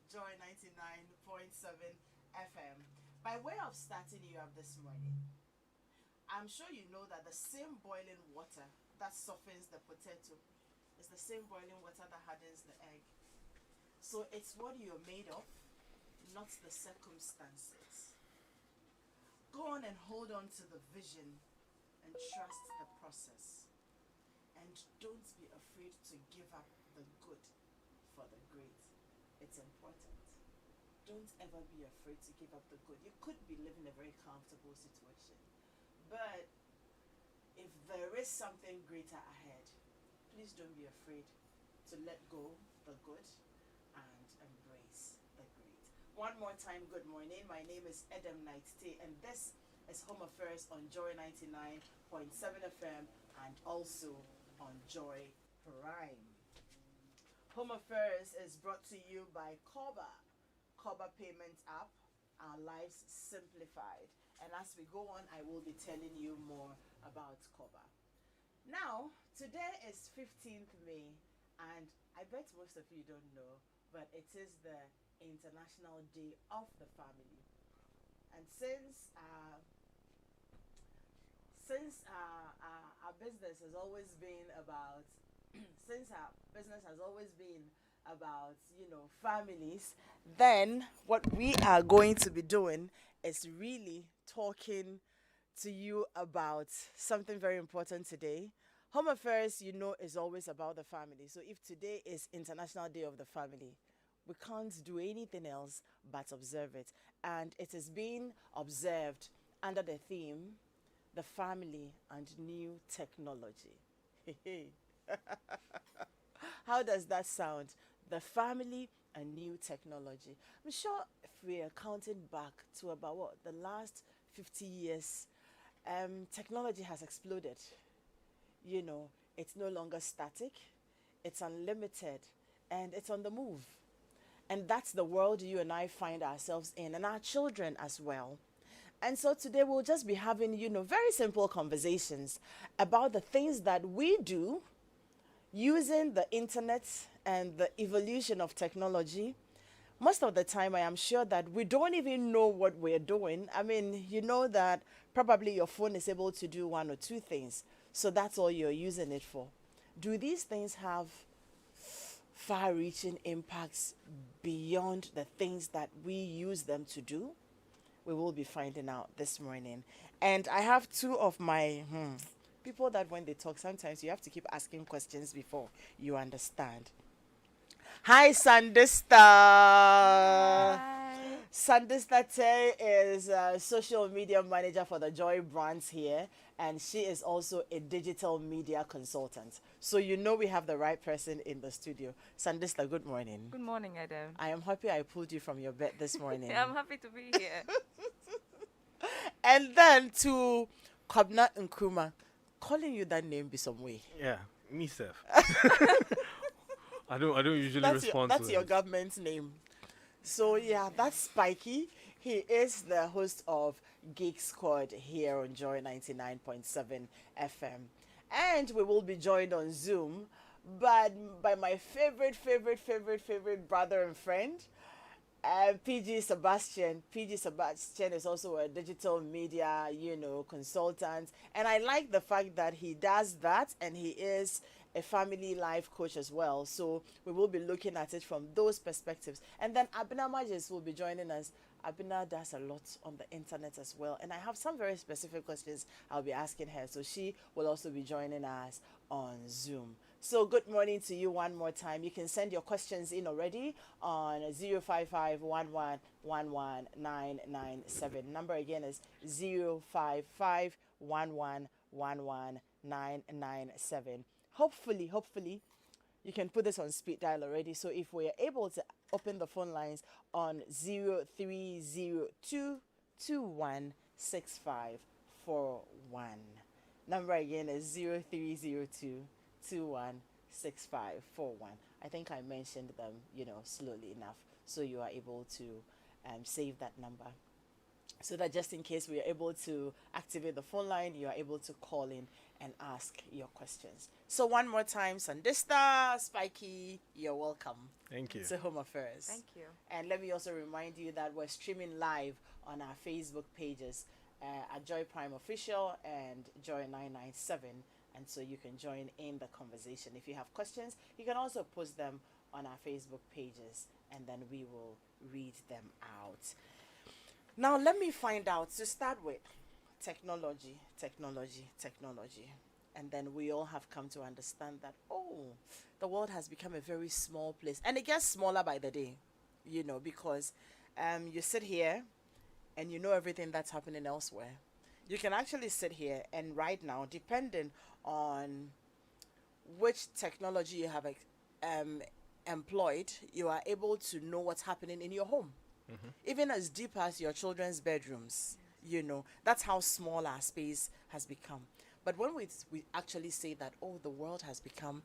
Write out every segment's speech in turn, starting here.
Joy 99.7 FM. By way of starting you up this morning, I'm sure you know that the same boiling water that softens the potato is the same boiling water that hardens the egg. So it's what you're made of, not the circumstances. Go on and hold on to the vision and trust the process. And don't be afraid to give up the good for the great. It's important. Don't ever be afraid to give up the good. You could be living a very comfortable situation, but if there is something greater ahead, please don't be afraid to let go the good and embrace the great. One more time, good morning. My name is Edem Naitite, and this is Home Affairs on Joy 99.7 FM and also on Joy Prime. Home Affairs is brought to you by Koba Payment App, our lives simplified. And as we go on, I will be telling you more about Koba. Now, today is 15th May, and I bet most of you don't know, but it is the International Day of the Family. And since our business has always been about since our business has always been about families, then what we are going to be doing is really talking to you about something very important today. Home Affairs, is always about the family. So if today is International Day of the Family, we can't do anything else but observe it. And it is being observed under the theme, the family and new technology. How does that sound? The family and new technology. I'm sure if we are counting back to about the last 50 years, technology has exploded. It's no longer static, it's unlimited, and it's on the move. And that's the world you and I find ourselves in, and our children as well. And so today we'll just be having, very simple conversations about the things that we do using the internet and the evolution of technology. Most of the time, I am sure that we don't even know what we're doing. I mean, you know that probably your phone is able to do one or two things. So that's all you're using it for. Do these things have far reaching impacts beyond the things that we use them to do? We will be finding out this morning. And I have two of my people that when they talk, sometimes you have to keep asking questions before you understand. Hi, Sandista. Hi. Sandista Tay is a social media manager for the Joy brands here, and she is also a digital media consultant. So we have the right person in the studio. Sandista, good morning. Good morning, Adam. I am happy I pulled you from your bed this morning. I'm happy to be here. And then to Kobna Nkrumah, calling you that name be some way. Yeah, me self. I don't usually respond That's to your it. government name. So yeah, that's Spiky. He is the host of Geek Squad here on Joy 99.7 FM. And we will be joined on Zoom by my favorite brother and friend, PG Sebastian. PG Sebastian is also a digital media, consultant. And I like the fact that he does that and he is a family life coach as well. So we will be looking at it from those perspectives. And then Abina Majis will be joining us. Abina does a lot on the internet as well. And I have some very specific questions I'll be asking her. So she will also be joining us on Zoom. So good morning to you one more time. You can send your questions in already on 055 Number again is 055 Hopefully, you can put this on speed dial already. So if we are able to open the phone lines on 0302216541. Number again is 0302216541. I think I mentioned them, slowly enough, so you are able to save that number. so that just in case we are able to activate the phone line, you are able to call in and ask your questions. So one more time, Sandista, Spiky, you're welcome Thank you. to Home Affairs. Thank you. And let me also remind you that we're streaming live on our Facebook pages at Joy Prime Official and Joy 997. And so you can join in the conversation. If you have questions, you can also post them on our Facebook pages and then we will read them out. Now, let me find out to start with technology, technology, technology. And then we all have come to understand that, oh, the world has become a very small place. And it gets smaller by the day, because you sit here and you know everything that's happening elsewhere. You can actually sit here and right now, depending on which technology you have employed, you are able to know what's happening in your home. Even as deep as your children's bedrooms, that's how small our space has become. But when we actually say that, oh, the world has become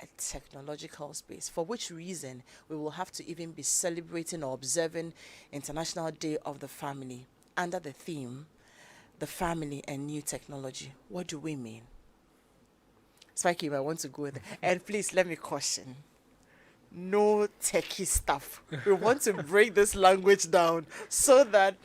a technological space, for which reason we will have to even be celebrating or observing International Day of the Family under the theme, the family and new technology. What do we mean? Spiky, I want to go there. And please let me caution. No techie stuff. We want to break this language down so that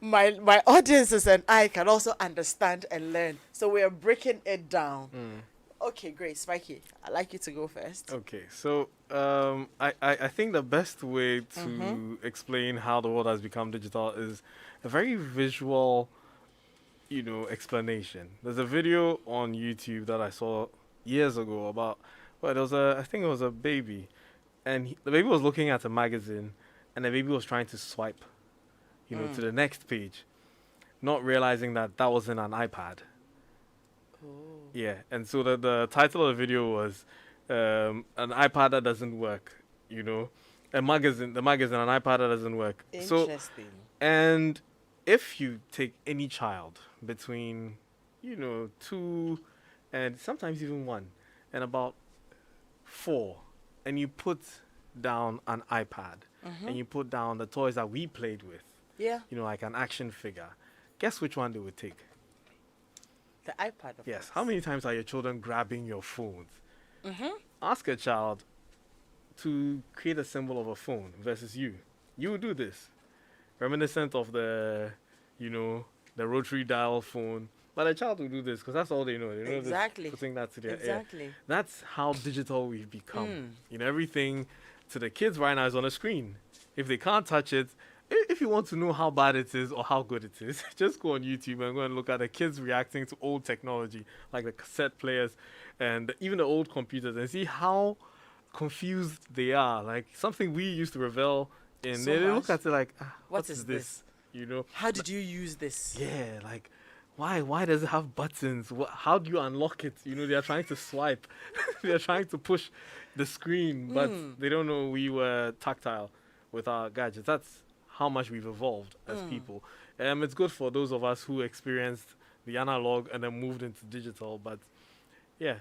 my audiences and I can also understand and learn. So we are breaking it down. Okay, great. Spiky, I'd like you to go first. Okay, so I think the best way to explain how the world has become digital is a very visual, explanation. There's a video on YouTube that I saw years ago about, I think it was a baby. And the baby was looking at a magazine, and the baby was trying to swipe, to the next page, not realizing that wasn't an iPad. Oh. Yeah, and so the title of the video was an iPad that doesn't work, the magazine, an iPad that doesn't work. Interesting. So, and if you take any child between, 2 and sometimes even 1 and about 4, and you put down an iPad and you put down the toys that we played with, Yeah, like an action figure, guess which one they would take? the iPad. Of Yes. course. How many times are your children grabbing your phones? Ask a child to create a symbol of a phone versus you. You would do this. Reminiscent of the rotary dial phone. But a child will do this because that's all they know. They know Exactly. this, putting that to their ear. Exactly. That's how digital we've become. Everything to the kids right now is on a screen. If they can't touch it, if you want to know how bad it is or how good it is, just go on YouTube and go and look at the kids reacting to old technology, like the cassette players and even the old computers, and see how confused they are. Like something we used to revel in. So They look much. at it like, What is this? How did you use this? Yeah, like, why does it have buttons? How do you unlock it? They are trying to swipe. They are trying to push the screen, but they don't know we were tactile with our gadgets. That's how much we've evolved as people. It's good for those of us who experienced the analog and then moved into digital, but yeah,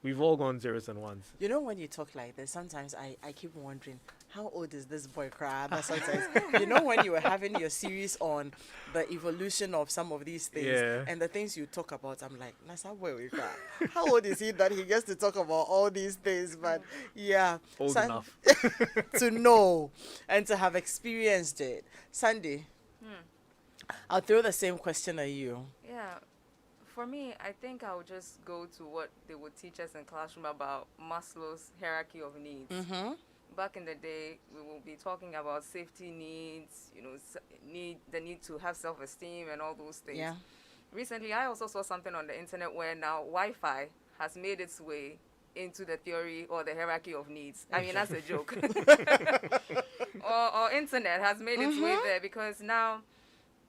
we've all gone zeros and ones. When you talk like this, sometimes I keep wondering, how old is this boy cry? That sometimes, when you were having your series on the evolution of some of these things Yeah. and the things you talk about, I'm like, Nasa boy we cry. How old is he that he gets to talk about all these things? But yeah, Old enough. to know and to have experienced it. Sandy, I'll throw the same question at you. Yeah. For me, I think I would just go to what they would teach us in classroom about Maslow's hierarchy of needs. Back in the day, we will be talking about safety needs, the need to have self-esteem and all those things. Yeah. Recently, I also saw something on the internet where now Wi-Fi has made its way into the theory or the hierarchy of needs. I mean, that's a joke. or internet has made its way there because now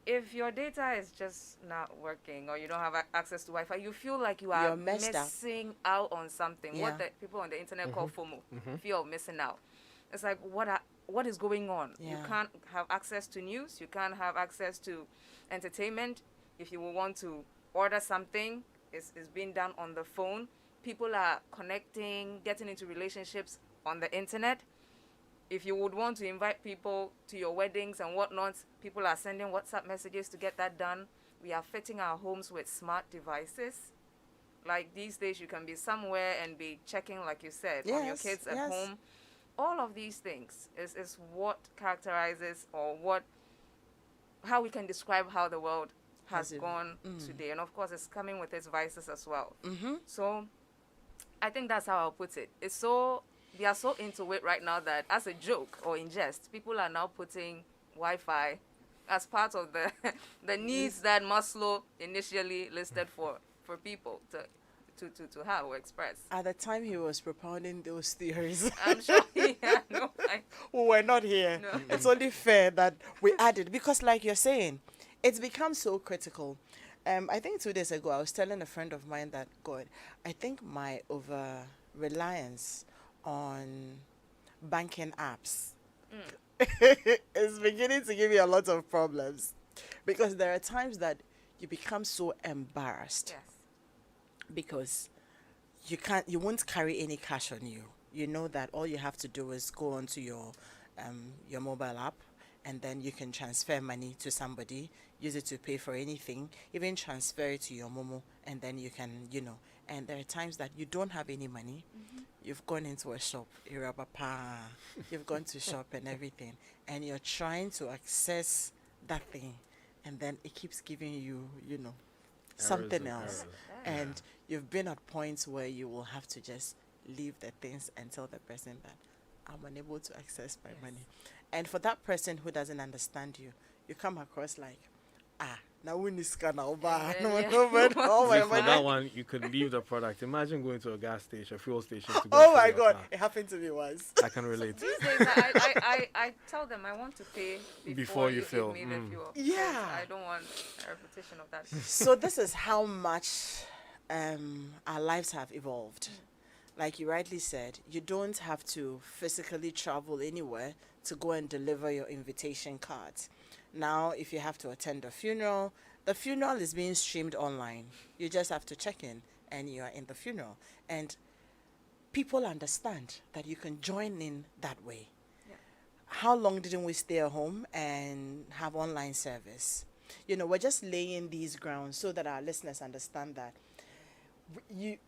if your data is just not working or you don't have access to Wi-Fi, you feel like you are You're messed up. missing out on something. Yeah. What the people on the internet call FOMO, fear of missing out. It's like, what is going on? You Yeah. can't have access to news. You can't have access to entertainment. If you will want to order something, it's being done on the phone. People are connecting, getting into relationships on the internet. If you would want to invite people to your weddings and whatnot, people are sending WhatsApp messages to get that done. We are fitting our homes with smart devices. Like these days, you can be somewhere and be checking, like you said, on your Yes, kids at yes. home. All of these things is what characterizes or how we can describe how the world has gone today. And of course, it's coming with its vices as well. So I think that's how I'll put it. We are so into it right now that as a joke or in jest, people are now putting Wi-Fi as part of the needs that Maslow initially listed for people to have or express. At the time he was propounding those theories, I'm sure he had no idea. we were not here. No. It's only fair that we added, because like you're saying, it's become so critical. I think 2 days ago, I was telling a friend of mine that, God, I think my over-reliance on banking apps is beginning to give me a lot of problems. Because there are times that you become so embarrassed Yes. because you won't carry any cash on you. You know that all you have to do is go onto your mobile app, and then you can transfer money to somebody, use it to pay for anything, even transfer it to your Momo, and then you can, and there are times that you don't have any money. You've gone into a shop, you've gone to shop and everything, and you're trying to access that thing, and then it keeps giving you, something Errors. else. And you've been at points where you will have to just leave the things and tell the person that I'm unable to access my money. And for that person who doesn't understand you, you come across like, now we need scan now, then, no, yeah. no, but all my See, for that money. one, you could leave the product. Imagine going to a gas station, fuel station. To go Oh fill my your God, car. it happened to me once. I can relate. These days, I tell them I want to pay Before you give fill. me the fuel. Yeah. I don't want a repetition of that. So this is how much our lives have evolved. Like you rightly said, you don't have to physically travel anywhere to go and deliver your invitation cards. Now, if you have to attend a funeral, the funeral is being streamed online. You just have to check in and you are in the funeral. And people understand that you can join in that way. Yeah. How long didn't we stay at home and have online service? We're just laying these grounds so that our listeners understand that you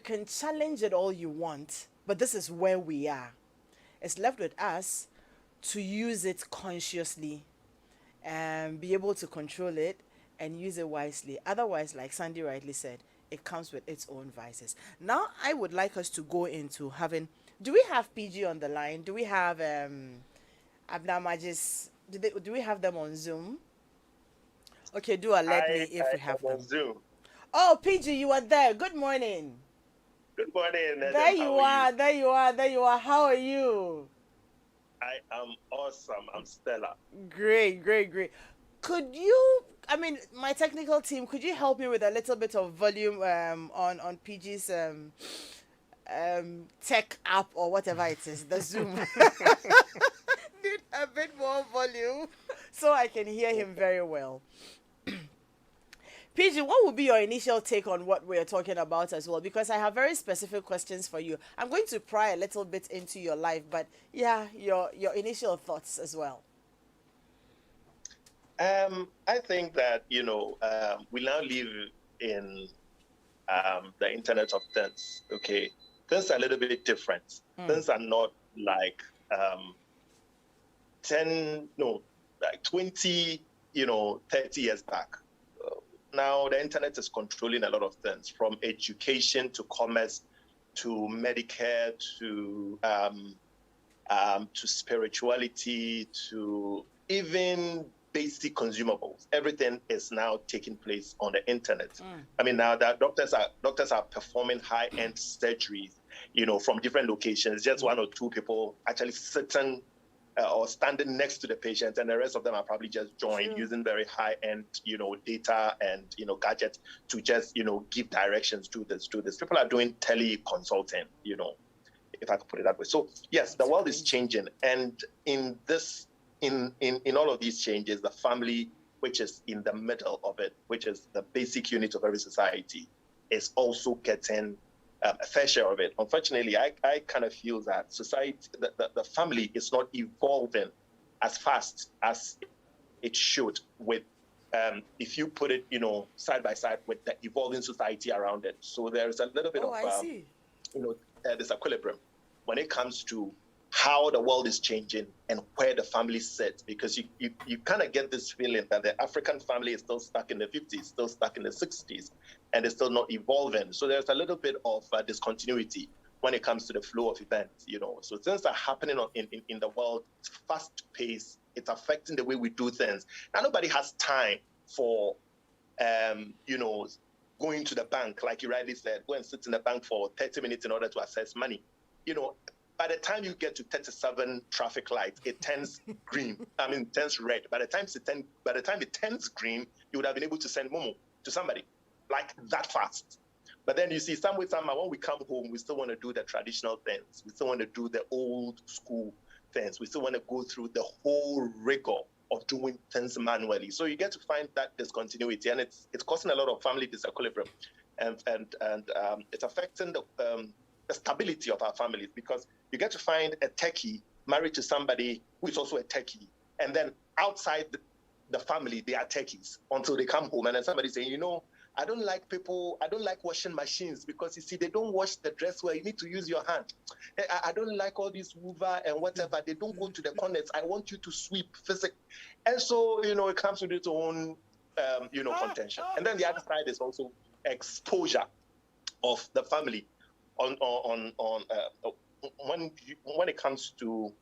can challenge it all you want, but this is where we are. It's left with us to use it consciously and be able to control it and use it wisely. Otherwise, like Sandy rightly said, it comes with its own vices. Now, I would like us to go into do we have PG on the line? Do we have Abna Majis? Do we have them on Zoom? Okay, do alert me if we have them. On Zoom. Oh, PG, you are there. Good morning. Good morning. There Adam. you How are. There you are. There you are. How are you? I am awesome. I'm Stella. Great, great, great. Could you, my technical team, could you help me with a little bit of volume on PG's tech app or whatever it is, the Zoom? Need a bit more volume so I can hear him very well. PG, what would be your initial take on what we're talking about as well? Because I have very specific questions for you. I'm going to pry a little bit into your life, but yeah, your initial thoughts as well. I think that, we now live in the Internet of Things, okay? Things are a little bit different. Things are not like 20, 30 years back. Now the internet is controlling a lot of things, from education to commerce to Medicare to spirituality to even basic consumables. Everything is now taking place on the internet. Now that doctors are performing high-end surgeries, from different locations. Just one or two people actually sitting or standing next to the patient, and the rest of them are probably just joined using very high-end, data and, gadgets to just, give directions to this. People are doing teleconsulting, if I could put it that way. So yes, the world is changing, and in all of these changes, the family, which is in the middle of it, which is the basic unit of every society, is also getting a fair share of it. Unfortunately, I kind of feel that society, the family is not evolving as fast as it should with if you put it, side by side with the evolving society around it. So there's a little bit Oh, of, I see. disequilibrium when it comes to how the world is changing and where the family sits, because you kind of get this feeling that the African family is still stuck in the 50s, still stuck in the 60s, and it's still not evolving. So there's a little bit of discontinuity when it comes to the flow of events, So things are happening in the world, it's fast paced, it's affecting the way we do things. Now, nobody has time for, going to the bank, like you rightly said, go and sit in the bank for 30 minutes in order to access money. By the time you get to 37 traffic lights, it turns green. It turns red. By the time it turns green, you would have been able to send Momo to somebody, like that fast. But then you see, somehow when we come home, we still want to do the traditional things. We still want to do the old school things. We still want to go through the whole rigor of doing things manually. So you get to find that discontinuity, and it's causing a lot of family disequilibrium, and it's affecting the stability of our families, because you get to find a techie married to somebody who is also a techie, and then outside the family they are techies until they come home, and then somebody saying, I don't like washing machines because you see they don't wash the dress well. You need to use your hand. I don't like all these Hoover and whatever. They don't go to the corners. I want you to sweep physically. And so, it comes with its own, contention. And then the other side is also exposure of the family when it comes to,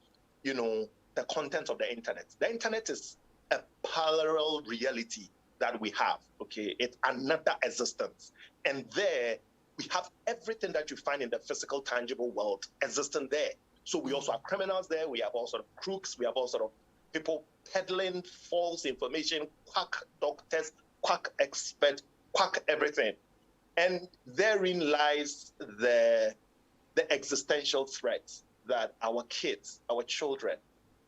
the content of the internet. The internet is a parallel reality that we have, okay? It's another existence. And there, we have everything that you find in the physical, tangible world existing there. So we also have criminals there. We have all sort of crooks. We have all sort of people peddling false information, quack doctors, quack experts, quack everything. And therein lies the existential threats that our kids, our children,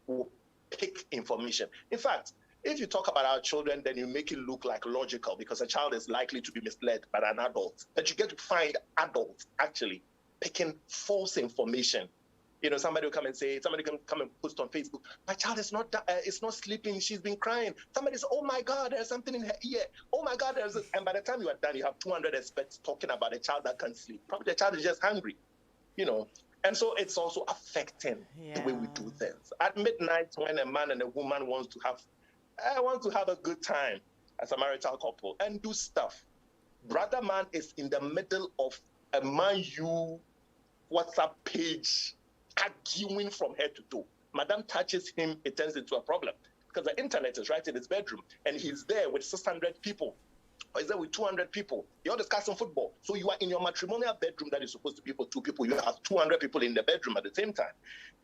will pick information. In fact, if you talk about our children, then you make it look like logical, because a child is likely to be misled by an adult. But you get to find adults actually picking false information. Somebody will come and say, somebody can come and post on Facebook, my child is not sleeping, she's been crying. Somebody says, oh my God, there's something in her ear. Oh my God, and by the time you are done, you have 200 experts talking about a child that can't sleep. Probably the child is just hungry, And so it's also affecting the way we do things. At midnight, when a man and a woman want to have a good time as a marital couple and do stuff, brother man is in the middle of a Man U WhatsApp page arguing from head to toe. Madam touches him, it turns into a problem, because the internet is right in his bedroom, and he's there with 600 people, or he's there with 200 people. You're discussing football. So you are in your matrimonial bedroom that is supposed to be for 2 people. You have 200 people in the bedroom at the same time.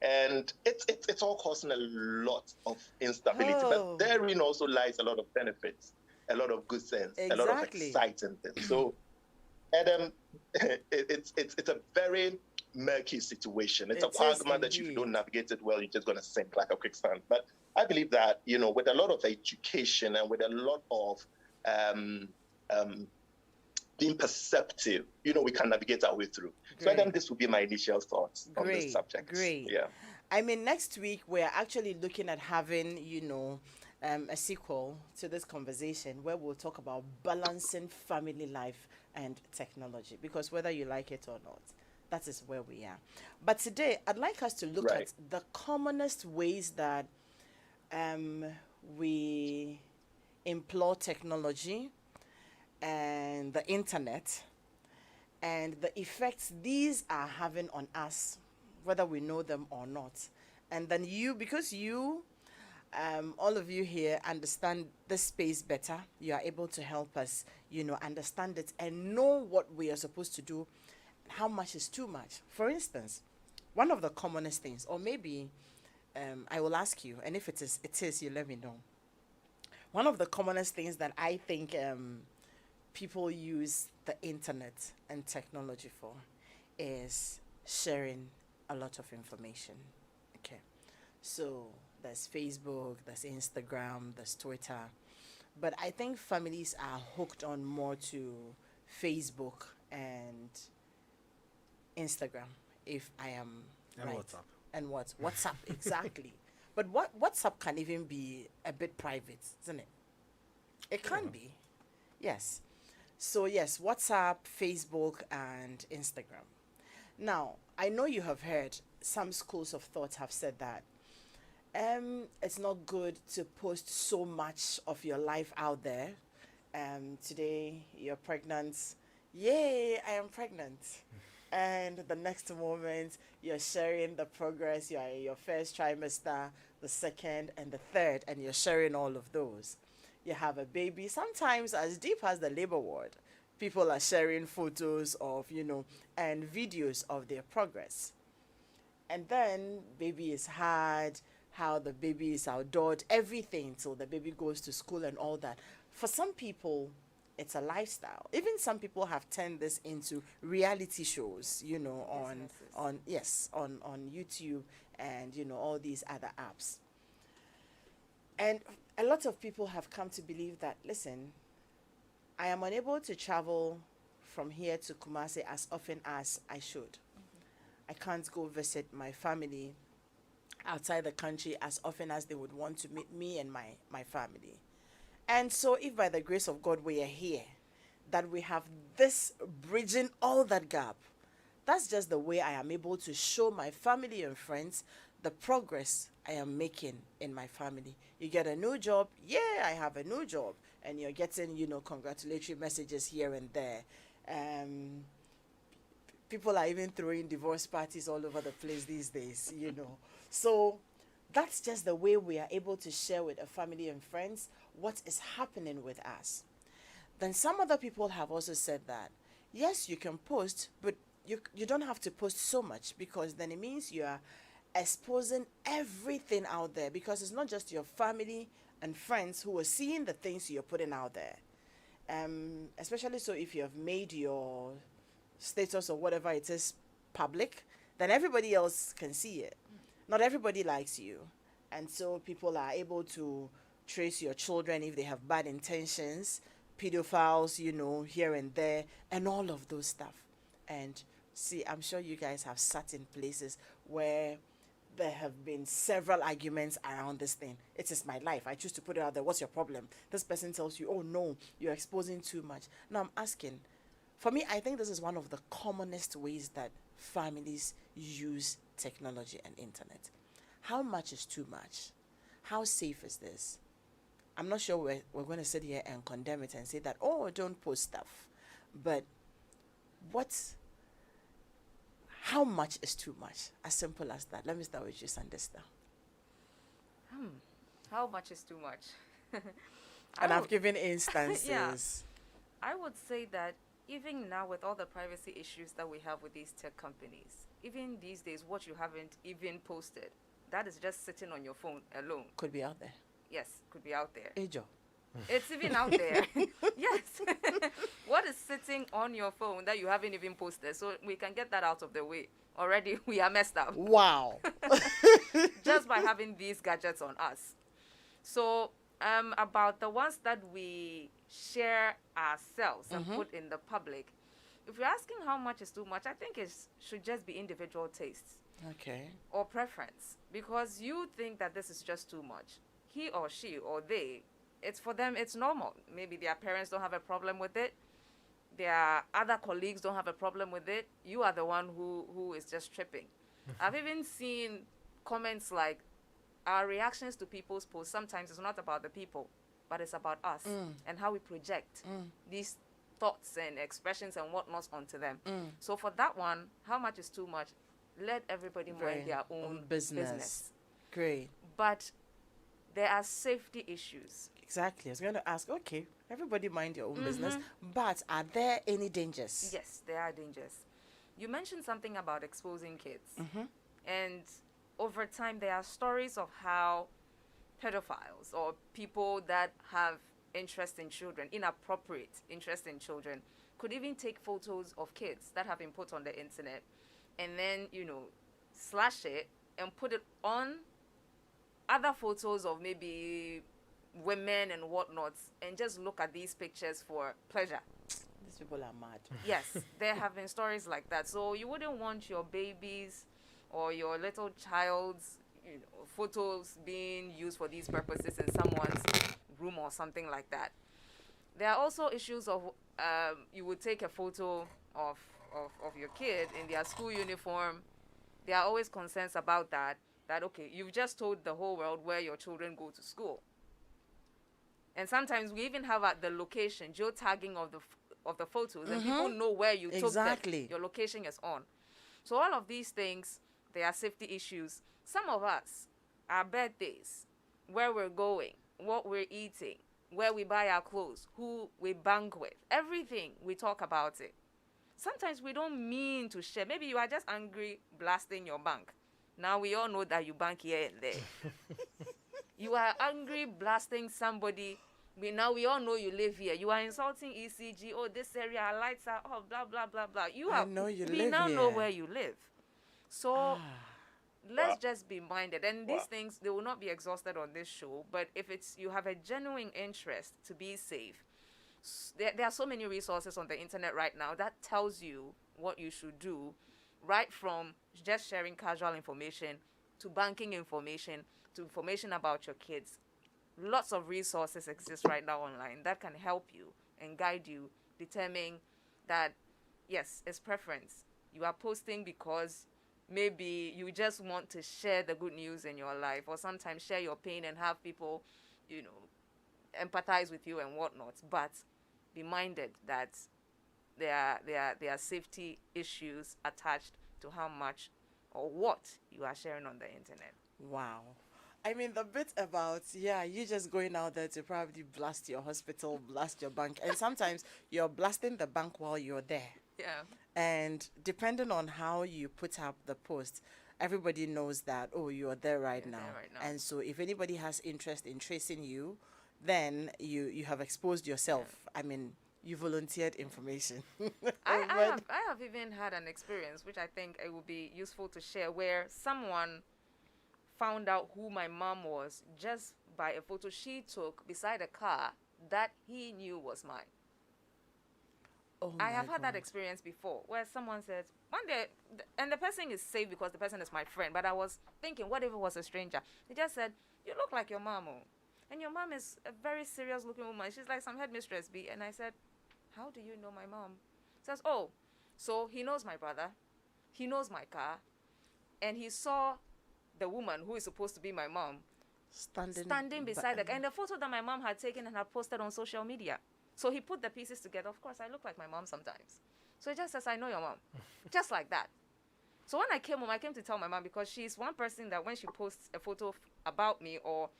And it's all causing a lot of instability. Oh. But therein also lies a lot of benefits, a lot of good things, a lot of exciting things. So, Adam, it's a very murky situation. It's a quagmire that if you don't navigate it well, you're just going to sink like a quicksand. But I believe that, with a lot of education and with a lot of being perceptive, we can navigate our way through. Great. So I think this would be my initial thoughts on this subject. Great. Yeah. Next week we're actually looking at having, a sequel to this conversation where we'll talk about balancing family life and technology, because whether you like it or not, that is where we are. But today I'd like us to look at the commonest ways that we employ technology and the internet and the effects these are having on us, whether we know them or not. And then because all of you here understand this space better, you are able to help us, understand it and know what we are supposed to do, how much is too much. For instance, one of the commonest things, or maybe I will ask you, and if it is, you let me know. One of the commonest things that I think people use the internet and technology for is sharing a lot of information. Okay, so there's Facebook, there's Instagram, there's Twitter, but I think families are hooked on more to Facebook and Instagram, if I am And right. WhatsApp. And what? WhatsApp, exactly. But WhatsApp can even be a bit private, isn't it? It can be. Yes. So yes, WhatsApp, Facebook, and Instagram. Now, I know you have heard some schools of thought have said that it's not good to post so much of your life out there. Today you're pregnant. Yay, I am pregnant. And the next moment you're sharing the progress. You are in your first trimester, the second, and the third, and you're sharing all of those. You have a baby, sometimes as deep as the labor ward. People are sharing photos of, and videos of their progress. And then baby is hard, how the baby is outdoored, everything till the baby goes to school and all that. For some people, it's a lifestyle. Even some people have turned this into reality shows, Businesses. on YouTube and all these other apps. And a lot of people have come to believe that, listen, I am unable to travel from here to Kumasi as often as I should. I can't go visit my family outside the country as often as they would want to meet me and my family. And so if by the grace of God we are here, that we have this bridging all that gap, that's just the way I am able to show my family and friends the progress I am making in my family. You get a new job, yeah, I have a new job, and you're getting, congratulatory messages here and there. People are even throwing divorce parties all over the place these days. So that's just the way we are able to share with a family and friends what is happening with us. Then some other people have also said that, yes, you can post, but you don't have to post so much, because then it means you are exposing everything out there, because it's not just your family and friends who are seeing the things you're putting out there. Especially so if you have made your status or whatever it is public, then everybody else can see it. Not everybody likes you. And so people are able to trace your children if they have bad intentions, pedophiles, here and there, and all of those stuff. And see, I'm sure you guys have sat in places where there have been several arguments around this thing. It is my life. I choose to put it out there. What's your problem? This person tells you, oh no, you're exposing too much. Now I'm asking, for me, I think this is one of the commonest ways that families use technology and internet. How much is too much? How safe is this? I'm not sure we're going to sit here and condemn it and say that, oh, don't post stuff. But how much is too much? As simple as that. Let me start with you, Sandista. How much is too much? And I've given instances. Yeah. I would say that even now, with all the privacy issues that we have with these tech companies, even these days, what you haven't even posted, that is just sitting on your phone alone. Could be out there. Yes, could be out there. Ejo. It's even out there. Yes. What is sitting on your phone that you haven't even posted? So we can get that out of the way. Already we are messed up. Wow. Just by having these gadgets on us. So about the ones that we share ourselves and put in the public, if you're asking how much is too much, I think it should just be individual tastes. Okay. Or preference. Because you think that this is just too much. He or she or they, it's for them, it's normal. Maybe their parents don't have a problem with it. Their other colleagues don't have a problem with it. You are the one who is just tripping. I've even seen comments like, our reactions to people's posts sometimes is not about the people, but it's about us and how we project these thoughts and expressions and whatnot onto them. So for that one, how much is too much? Let everybody mind their own business. Great. But there are safety issues. Exactly. I was going to ask, okay, everybody mind your own business, but are there any dangers? Yes, there are dangers. You mentioned something about exposing kids. And over time, there are stories of how pedophiles or people that have interest in children, inappropriate interest in children, could even take photos of kids that have been put on the internet and then, slash it and put it on other photos of maybe women and whatnot, and just look at these pictures for pleasure. These people are mad. Yes, there have been stories like that. So you wouldn't want your babies or your little child's photos being used for these purposes in someone's room or something like that. There are also issues of you would take a photo of your kid in their school uniform. There are always concerns about that. That, okay, you've just told the whole world where your children go to school. And sometimes we even have the location, geotagging of the photos, and people know where you took them. Your location is on. So all of these things, they are safety issues. Some of us, our birthdays, where we're going, what we're eating, where we buy our clothes, who we bank with, everything, we talk about it. Sometimes we don't mean to share. Maybe you are just angry blasting your bank. Now we all know that you bank here and there. You are angry blasting somebody. Now we all know you live here. You are insulting ECG. Oh, this area, our lights are off, blah, blah, blah, blah. We now know where you live. So let's just be minded. And these things, they will not be exhausted on this show. But if you have a genuine interest to be safe, there are so many resources on the internet right now that tells you what you should do, right from just sharing casual information to banking information to information about your kids. Lots of resources exist right now online that can help you and guide you, determine that, yes, it's preference. You are posting because maybe you just want to share the good news in your life, or sometimes share your pain and have people, empathize with you and whatnot. But be minded that there are safety issues attached to how much or what you are sharing on the internet. Wow. I mean, the bit about, you just going out there to probably blast your hospital, blast your bank. And sometimes you're blasting the bank while you're there. Yeah. And depending on how you put up the post, everybody knows that, oh, you're there right now. And so if anybody has interest in tracing you, then you have exposed yourself. Yeah. I mean, you volunteered information. I have even had an experience, which I think it would be useful to share, where someone found out who my mom was just by a photo she took beside a car that he knew was mine. I have had that experience before, where someone said, one day, and the person is safe because the person is my friend, but I was thinking, what if it was a stranger? He just said, you look like your mom, and your mom is a very serious looking woman. She's like some headmistress B. And I said, how do you know my mom? He says, oh, so he knows my brother, he knows my car, and he saw the woman who is supposed to be my mom standing beside the, and the photo that my mom had taken and had posted on social media. So he put the pieces together. Of course, I look like my mom sometimes. So he just says, I know your mom. Just like that. So when I came home, I came to tell my mom, because she's one person that when she posts a photo about me or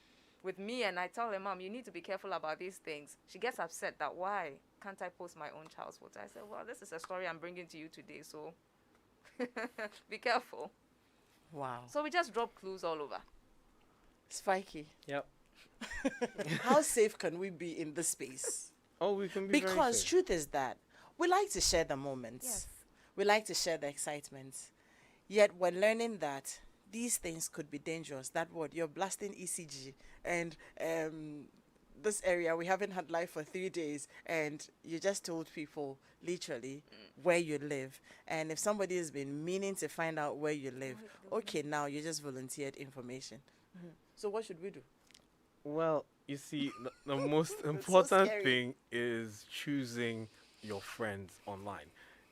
with me and I tell her, Mom, you need to be careful about these things, she gets upset that why can't I post my own child's photo? I said, well, this is a story I'm bringing to you today, so be careful. Wow. So we just drop clues all over. Spiky. Yep. How safe can we be in this space? Oh, we can be very Because safe. truth is that we like to share the moments. Yes. We like to share the excitement. Yet we're learning that these things could be dangerous. That word, you're blasting ECG. And this area, we haven't had live for 3 days. And you just told people literally where you live. And if somebody has been meaning to find out where you live, okay, now you just volunteered information. So what should we do? Well, you see, the most important thing is choosing your friends online.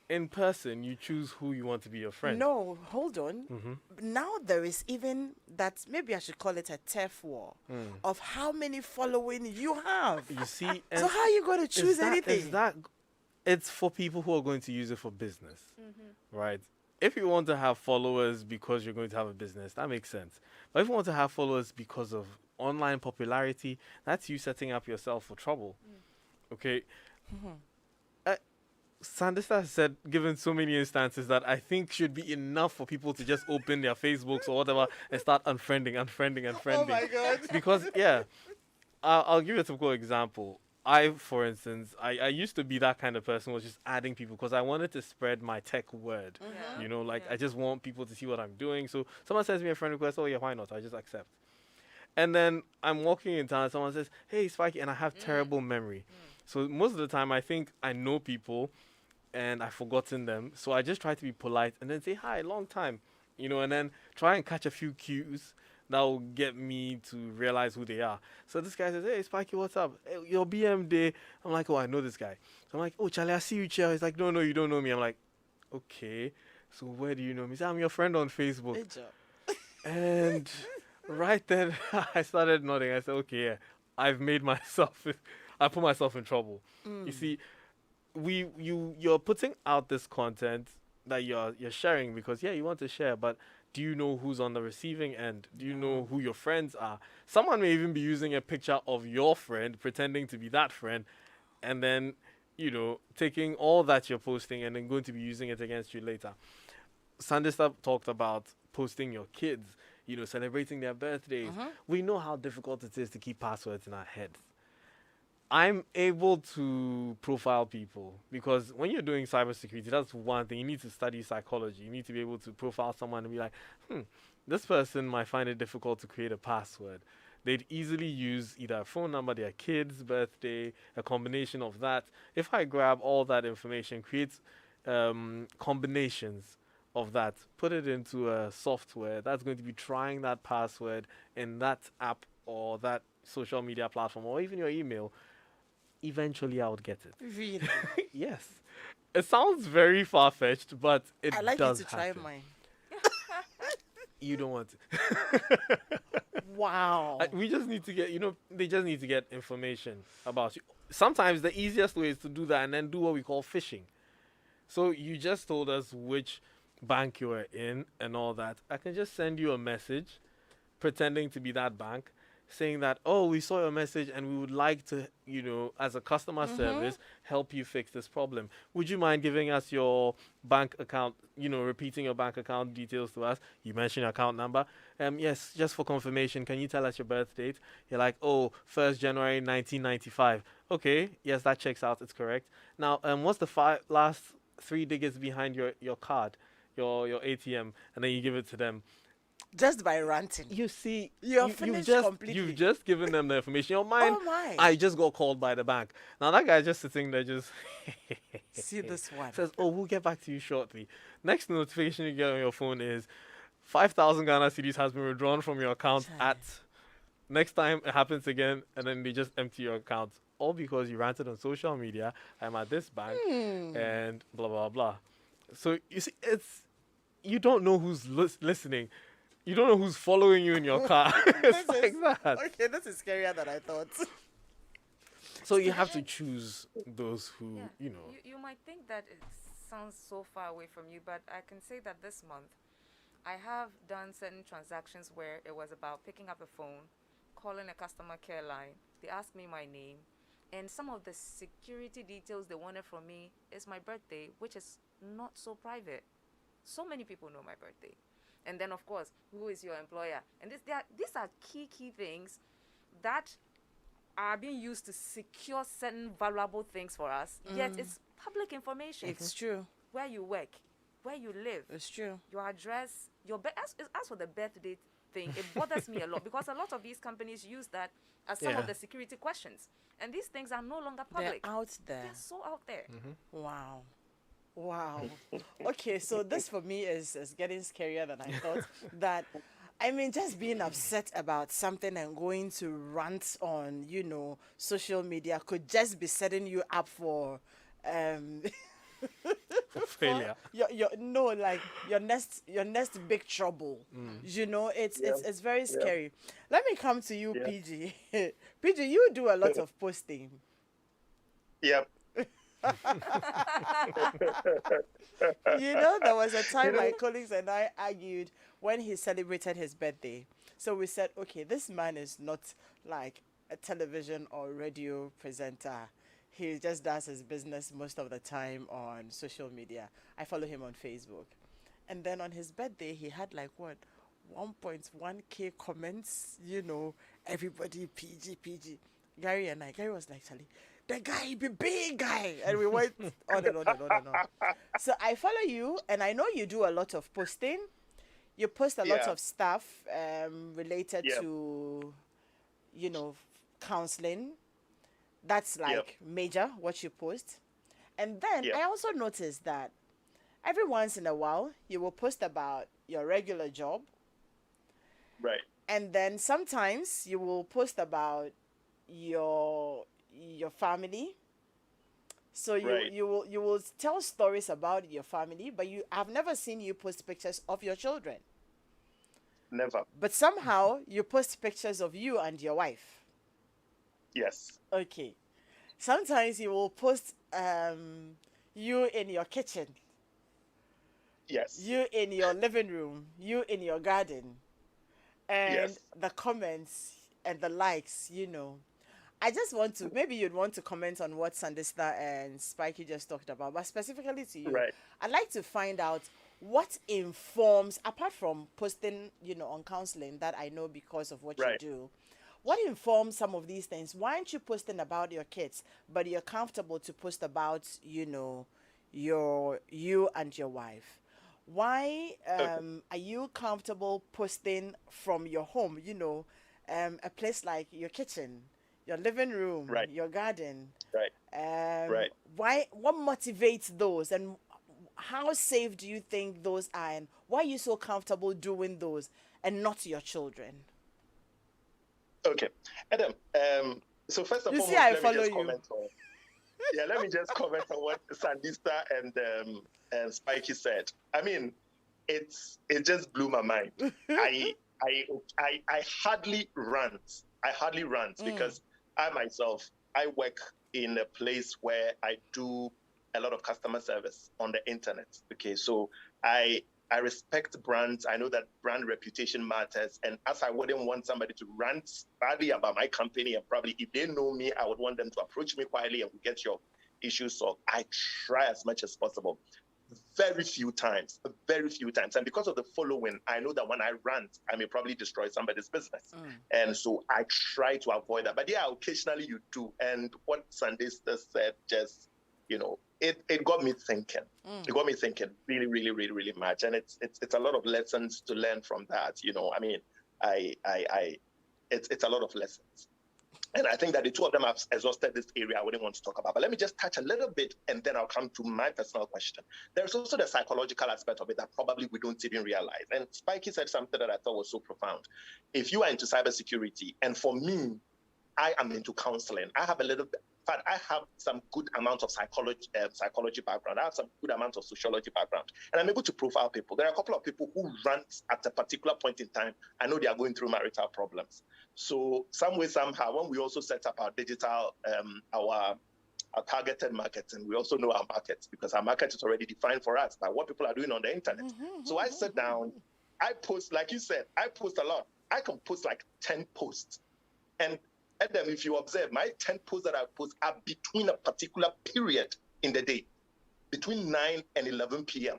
In person, you choose who you want to be your friend. No, hold on. Now there is even that, maybe I should call it a turf war of how many following you have. You see, so how are you going to choose anything? It's for people who are going to use it for business, right? If you want to have followers because you're going to have a business, that makes sense. But if you want to have followers because of online popularity, that's you setting up yourself for trouble. Okay. Sandista has said, given so many instances that I think should be enough for people to just open their Facebooks or whatever and start unfriending. Oh my God. Because, I'll give you a typical example. For instance, I used to be that kind of person who was just adding people because I wanted to spread my tech word. I just want people to see what I'm doing. So someone sends me a friend request, oh yeah, why not? I just accept. And then I'm walking in town and someone says, hey, Spiky, and I have terrible memory. So most of the time, I think I know people and I've forgotten them. So I just try to be polite and then say, hi, long time, and then try and catch a few cues that will get me to realize who they are. So this guy says, hey, Spiky, what's up? Hey, your BM day. I'm like, oh, I know this guy. So I'm like, oh, Charlie, I see you, Chair. He's like, no, you don't know me. I'm like, okay. So where do you know me? He said, I'm your friend on Facebook. Good job. And right then, I started nodding. I said, okay, yeah, I put myself in trouble. You see, you're putting out this content that you're sharing because, yeah, you want to share, but do you know who's on the receiving end? Do you know who your friends are? Someone may even be using a picture of your friend, pretending to be that friend, and then, taking all that you're posting and then going to be using it against you later. Sandista talked about posting your kids, celebrating their birthdays. We know how difficult it is to keep passwords in our heads. I'm able to profile people because when you're doing cybersecurity, that's one thing. You need to study psychology. You need to be able to profile someone and be like, this person might find it difficult to create a password. They'd easily use either a phone number, their kid's birthday, a combination of that. If I grab all that information, create combinations of that, put it into a software that's going to be trying that password in that app or that social media platform or even your email, eventually I would get it. Really? Yes. It sounds very far-fetched, but it I like does you to try happen. mine. You don't want to. Wow. We just need to get, they just need to get information about you. Sometimes the easiest way is to do that and then do what we call phishing. So you just told us which bank you were in and all that. I can just send you a message pretending to be that bank saying that, oh, we saw your message and we would like to, as a customer service, help you fix this problem. Would you mind giving us your bank account, repeating your bank account details to us? You mentioned your account number. Yes, just for confirmation, can you tell us your birth date? You're like, oh, 1st January 1995. Okay, yes, that checks out. It's correct. Now, what's the last 3 digits behind your card, your ATM? And then you give it to them. Just by ranting. You see, You've completely. You've just given them the information. Your mind, Oh my. I just got called by the bank. Now that guy just sitting there just See this one. says, oh, we'll get back to you shortly. Next notification you get on your phone is 5,000 Ghana cedis has been withdrawn from your account at. Next time it happens again, and then they just empty your account. All because you ranted on social media, I'm at this bank, and blah, blah, blah. So you see, you don't know who's listening. You don't know who's following you in your car. It's like that. Okay, this is scarier than I thought. So you have to choose those who, Yeah. You might think that it sounds so far away from you, but I can say that this month I have done certain transactions where it was about picking up a phone, calling a customer care line. They asked me my name, and some of the security details they wanted from me is my birthday, which is not so private. So many people know my birthday. And then, of course, who is your employer? And these are key things that are being used to secure certain valuable things for us. Yet it's public information. It's true. Where you work, where you live, It's true. your address, as for the birthday thing, it bothers me a lot because a lot of these companies use that as some of the security questions. And these things are no longer public. They're out there. They're so out there. Wow. Wow. Okay, so this for me is getting scarier than I thought. That, I mean, just being upset about something and going to rant on, social media could just be setting you up for failure. your next big trouble. It's very scary. Let me come to you, PG. PG, you do a lot of posting. Yep. There was a time my colleagues and I argued when he celebrated his birthday. So we said, okay, this man is not like a television or radio presenter. He just does his business most of the time on social media. I follow him on Facebook. And then on his birthday, he had 1.1k comments, everybody PG. Gary was like, Charlie, the guy, he be big guy. And we went on and on and on and on. So I follow you, and I know you do a lot of posting. You post a lot of stuff related to, counseling. That's like major what you post. And then I also noticed that every once in a while you will post about your regular job. Right. And then sometimes you will post about your family. So you will tell stories about your family, but I've never seen you post pictures of your children. Never. But somehow you post pictures of you and your wife. Yes. Okay. Sometimes you will post you in your kitchen. Yes. You in your living room, you in your garden. And the comments and the likes, I just want to, maybe you'd want to comment on what Sandista and Spikey just talked about, but specifically to you, Right. I'd like to find out what informs, apart from posting, on counseling that I know because of what you do, what informs some of these things? Why aren't you posting about your kids, but you're comfortable to post about, you and your wife? Why are you comfortable posting from your home, a place like your kitchen, your living room, your garden? Right. What motivates those, and how safe do you think those are, and why are you so comfortable doing those and not your children? Okay. Adam, so first and You foremost, see, I let me follow just you. comment on let me just comment on what Sandista and Spikey said. I mean, it just blew my mind. I hardly rant. Because I myself, I work in a place where I do a lot of customer service on the internet. Okay, so I respect brands. I know that brand reputation matters. And as I wouldn't want somebody to rant badly about my company, and probably if they know me, I would want them to approach me quietly and we get your issues solved. I try as much as possible. Very few times. And because of the following, I know that when I rant, I may probably destroy somebody's business. And so I try to avoid that. But yeah, occasionally you do. And what Sandista said just, it got me thinking. It got me thinking really, really, really, really much. And it's a lot of lessons to learn from that. I mean, it's a lot of lessons. And I think that the two of them have exhausted this area I wouldn't want to talk about. But let me just touch a little bit, and then I'll come to my personal question. There's also the psychological aspect of it that probably we don't even realize. And Spikey said something that I thought was so profound. If you are into cybersecurity, and for me, I am into counseling. I have some good amount of psychology background. I have some good amount of sociology background. And I'm able to profile people. There are a couple of people who rant at a particular point in time. I know they are going through marital problems. So some way, somehow, when we also set up our digital, our targeted marketing, we also know our markets, because our market is already defined for us by what people are doing on the internet. So I sit down, I post, like you said, I post a lot. I can post like 10 posts. And Adam, if you observe, my 10 posts that I post are between a particular period in the day, between 9 and 11 p.m.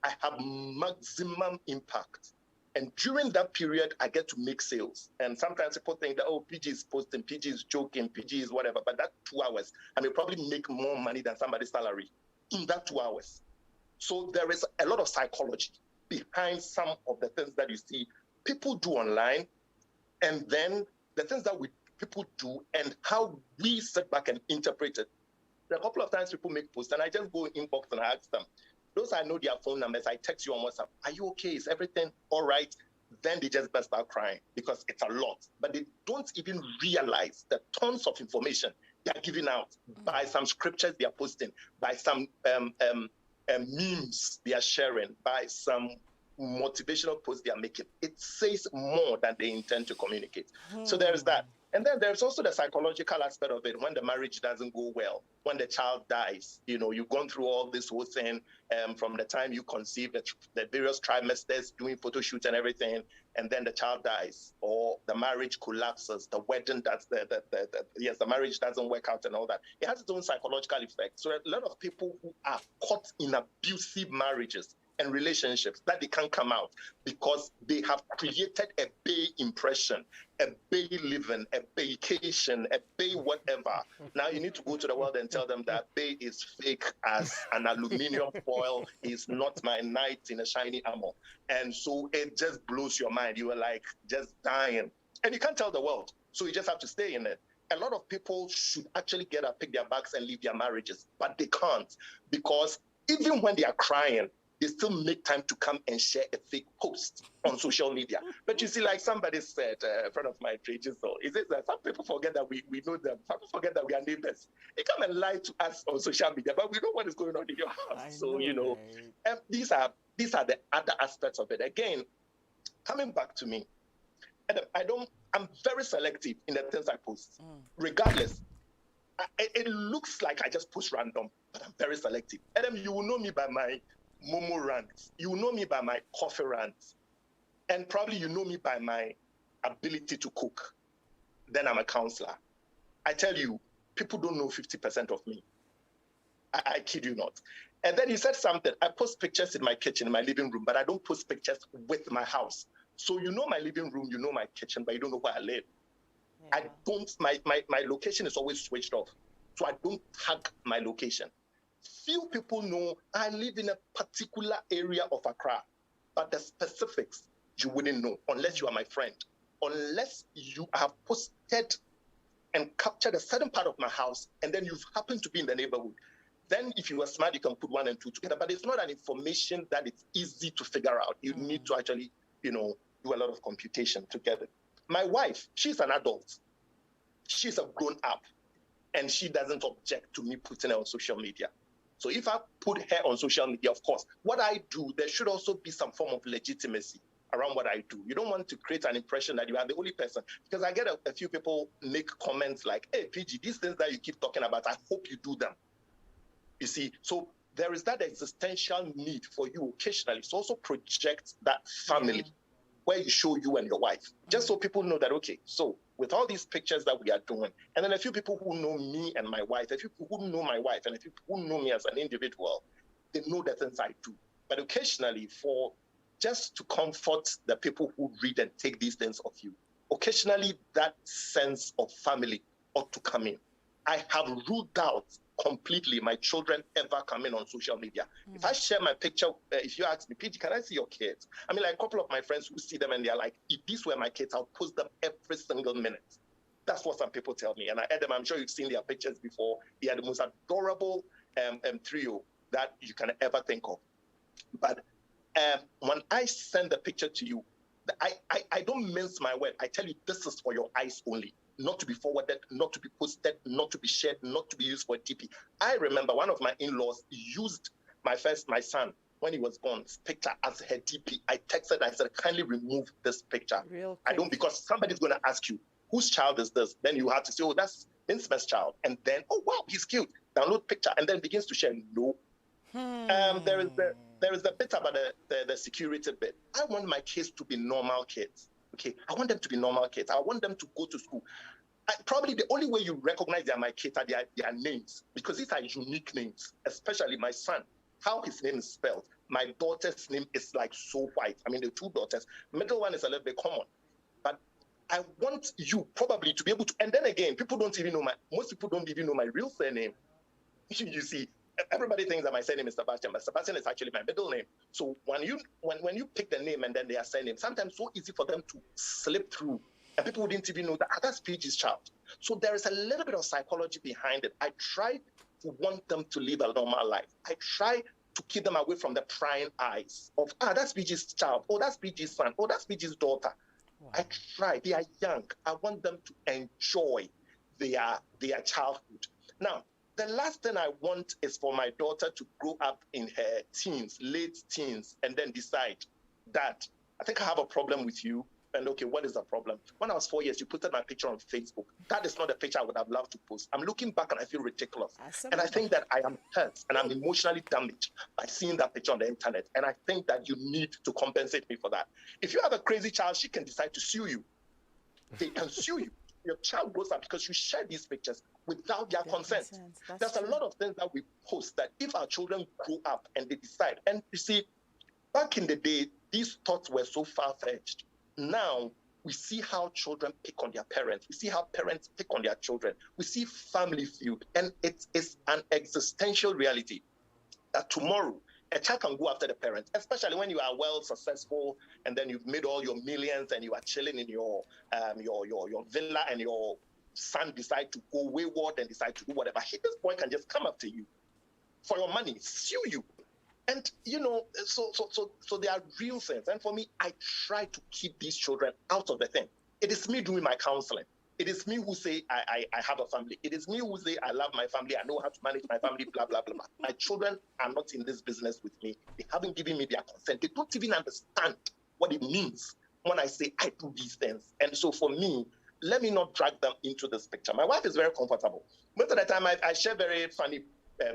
I have maximum impact. And during that period, I get to make sales. And sometimes people think that, PG is posting, PG is joking, PG is whatever. But that 2 hours, I may probably make more money than somebody's salary in that 2 hours. So there is a lot of psychology behind some of the things that you see people do online, and then the things that people do and how we sit back and interpret it. There are a couple of times people make posts and I just go inbox and I ask them. Those I know their phone numbers, I text you on WhatsApp. Are you okay? Is everything all right? Then they just burst out crying because it's a lot. But they don't even realize the tons of information they are giving out by some scriptures they are posting, by some memes they are sharing, by some motivational posts they are making. It says more than they intend to communicate. So there is that. And then there's also the psychological aspect of it. When the marriage doesn't go well, when the child dies, you've gone through all this whole thing from the time you conceive, the various trimesters, doing photo shoots and everything, and then the child dies, or the marriage collapses, the wedding, the marriage doesn't work out and all that. It has its own psychological effect. So a lot of people who are caught in abusive marriages and relationships that they can't come out because they have created a bay impression, a bay living, a vacation, a bay whatever. Now you need to go to the world and tell them that bay is fake as an aluminium foil, is not my knight in a shiny armor. And so it just blows your mind. You are like just dying. And you can't tell the world. So you just have to stay in it. a lot of people should actually get up, pick their bags, and leave their marriages, but they can't, because even when they are crying, they still make time to come and share a fake post on social media. But you see, like somebody said, a friend of mine, Trajan, so he says that some people forget that we know them. Some people forget that we are neighbors. They come and lie to us on social media, but we know what is going on in your house. And these are the other aspects of it. Again, coming back to me, I'm very selective in the things I post, regardless. It looks like I just post random, but I'm very selective. Adam, you will know me by my Momo rants. You will know me by my coffee rants. And probably you know me by my ability to cook. Then I'm a counselor. I tell you, people don't know 50% of me. I kid you not. And then he said something. I post pictures in my kitchen, in my living room, but I don't post pictures with my house. So you know my living room, you know my kitchen, but you don't know where I live. Yeah. I don't, my location is always switched off. So I don't tag my location. Few people know I live in a particular area of Accra, but the specifics you wouldn't know unless you are my friend. Unless you have posted and captured a certain part of my house, and then you've happened to be in the neighborhood. Then if you are smart, you can put 1 and 2 together, but it's not an information that it's easy to figure out. You need to actually, do a lot of computation to get it. My wife, she's an adult. She's a grown up, and she doesn't object to me putting her on social media. So if I put her on social media, of course, what I do, there should also be some form of legitimacy around what I do. You don't want to create an impression that you are the only person, because I get a few people make comments like, hey, PG, these things that you keep talking about, I hope you do them. You see, so there is that existential need for you occasionally to also project that family where you show you and your wife, just so people know that, okay, so with all these pictures that we are doing, and then a few people who know me and my wife, a few people who know my wife, and a few people who know me as an individual, they know the things I do. But occasionally, for just to comfort the people who read and take these things of you, occasionally that sense of family ought to come in. I have ruled out completely my children ever come in on social media. If I share my picture, if you ask me, PG, can I see your kids? I mean, like a couple of my friends who see them and they're like, if these were my kids, I'll post them every single minute. That's what some people tell me. And I add them, I'm sure you've seen their pictures before. They are the most adorable trio that you can ever think of. But when I send the picture to you, I don't mince my word. I tell you, this is for your eyes only. Not to be forwarded, not to be posted, not to be shared, not to be used for DP. I remember one of my in-laws used my son, when he was born, picture as her DP. I texted, I said, kindly remove this picture. I don't, because somebody's going to ask you, whose child is this? Then you have to say, oh, that's Vincent's child. And then, oh, wow, he's cute. Download picture, and then begins to share. No. There is the bit about the security bit. I want my kids to be normal kids. Okay, I want them to be normal kids. I want them to go to school. Probably the only way you recognize they are my kids are their names, because these are unique names, especially my son, how his name is spelled. My daughter's name is like so white. I mean, the 2 daughters. Middle one is a little bit common. But I want you probably to be able to, and then again, most people don't even know my real surname. You see, everybody thinks that my surname is Sebastian, but Sebastian is actually my middle name. So when you pick the name and then their surname, sometimes it's so easy for them to slip through, and people wouldn't even know that that's PG's child. So there is a little bit of psychology behind it. I try to want them to live a normal life. I try to keep them away from the prying eyes of, that's PG's child, oh, that's PG's son, oh, that's PG's daughter. Wow. I try. They are young. I want them to enjoy their childhood. Now, the last thing I want is for my daughter to grow up in her teens, late teens, and then decide that I think I have a problem with you. And okay, what is the problem? When I was 4 years, you put my picture on Facebook. That is not a picture I would have loved to post. I'm looking back and I feel ridiculous. And I think that I am hurt and I'm emotionally damaged by seeing that picture on the internet. And I think that you need to compensate me for that. If you have a crazy child, she can decide to sue you. They can sue you. Your child grows up because you share these pictures without their consent. There's true. A lot of things that we post that if our children grow up and they decide, and you see, back in the day, these thoughts were so far-fetched. Now, we see how children pick on their parents. We see how parents pick on their children. We see family feud, and it's an existential reality that tomorrow, a child can go after the parents, especially when you are well successful and then you've made all your millions and you are chilling in your villa and your son decide to go wayward and decide to do whatever, this boy can just come after you for your money, sue you. And, so there are real things. And for me, I try to keep these children out of the thing. It is me doing my counseling. It is me who say I have a family. It is me who say I love my family. I know how to manage my family, blah, blah, blah, blah. My children are not in this business with me. They haven't given me their consent. They don't even understand what it means when I say I do these things. And so for me, let me not drag them into this picture. My wife is very comfortable. Most of the time, I share very funny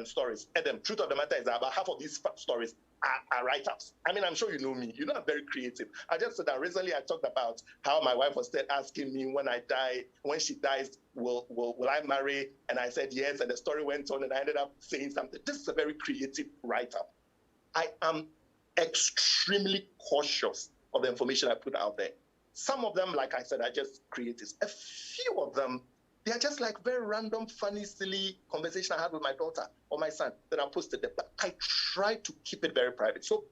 stories. And the truth of the matter is that about half of these stories are write-ups. I mean, I'm sure you know me. You know I'm very creative. I just said that recently I talked about how my wife was still asking me when I die, when she dies, will I marry? And I said yes, and the story went on, and I ended up saying something. This is a very creative write-up. I am extremely cautious of the information I put out there. Some of them, like I said, are just creatives. A few of them, they are just like very random, funny, silly conversation I had with my daughter or my son that I posted there. But I try to keep it very private. So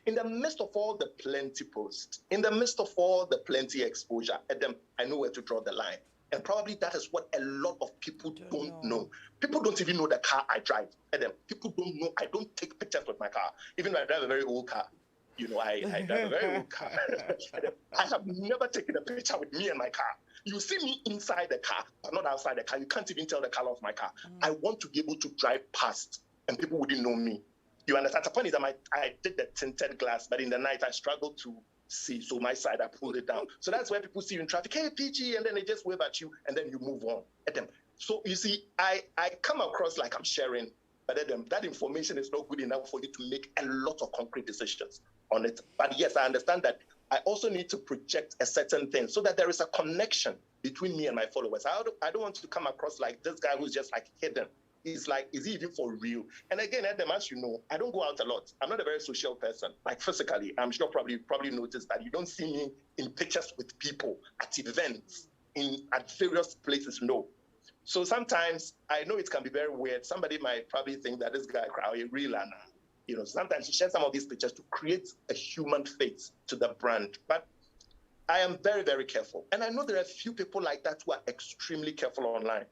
in the midst of all the plenty posts, in the midst of all the plenty exposure, at them, I know where to draw the line. And probably that is what a lot of people don't know. People don't even know the car I drive. And then people don't know I don't take pictures with my car. Even though I drive a very old car. I drive a very old car. I have never taken a picture with me and my car. You see me inside the car, but not outside the car. You can't even tell the color of my car. I want to be able to drive past, and people wouldn't know me. You understand? The point is that I did the tinted glass, but in the night I struggled to see. So my side, I pulled it down. So that's where people see you in traffic. Hey, PG, and then they just wave at you, and then you move on at them. So you see, I come across like I'm sharing, but that information is not good enough for you to make a lot of concrete decisions on it. But yes, I understand that I also need to project a certain thing so that there is a connection between me and my followers. I don't want to come across like this guy who's just like hidden. He's like, is he even for real? And again, Adam, as you know, I don't go out a lot. I'm not a very social person, like physically. I'm sure probably noticed that you don't see me in pictures with people at events, at various places, no. So sometimes I know it can be very weird. Somebody might probably think that this guy is real and sometimes you share some of these pictures to create a human face to the brand. But I am very, very careful. And I know there are a few people like that who are extremely careful online.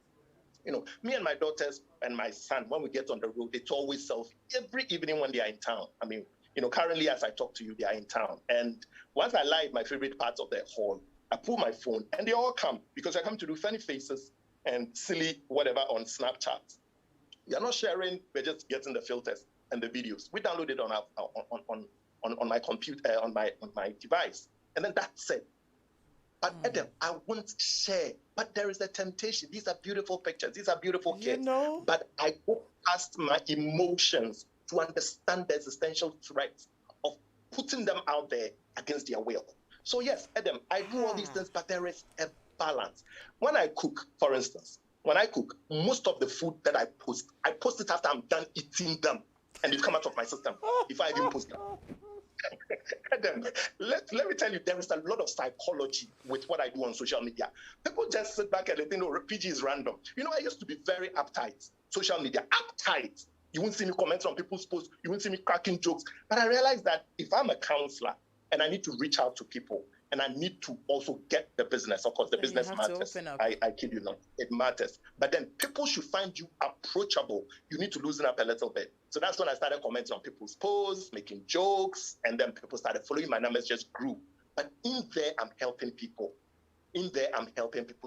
Me and my daughters and my son, when we get on the road, it's always selfie every evening when they are in town. I mean, currently as I talk to you, they are in town. And once I live my favorite parts of the hall, I pull my phone and they all come because I come to do funny faces and silly whatever on Snapchat. We are not sharing, we're just getting the filters and the videos. We download it on my computer, on my device. And then that's it. But Adam, I won't share. But there is a temptation. These are beautiful pictures. These are beautiful kids. But I go past my emotions to understand the existential threat of putting them out there against their will. So yes, Adam, I do all these things, but there is a balance. When I cook, for instance, most of the food that I post it after I'm done eating them. And it come out of my system if I even post them. Let me tell you, there is a lot of psychology with what I do on social media. People just sit back and they think, PG is random. I used to be very uptight. Social media, uptight. You won't see me comment on people's posts. You won't see me cracking jokes. But I realized that if I'm a counselor and I need to reach out to people, and I need to also get the business. Of course, the business matters. I kid you not. It matters. But then people should find you approachable. You need to loosen up a little bit. So that's when I started commenting on people's posts, making jokes, and then people started following. My numbers just grew. But in there, I'm helping people.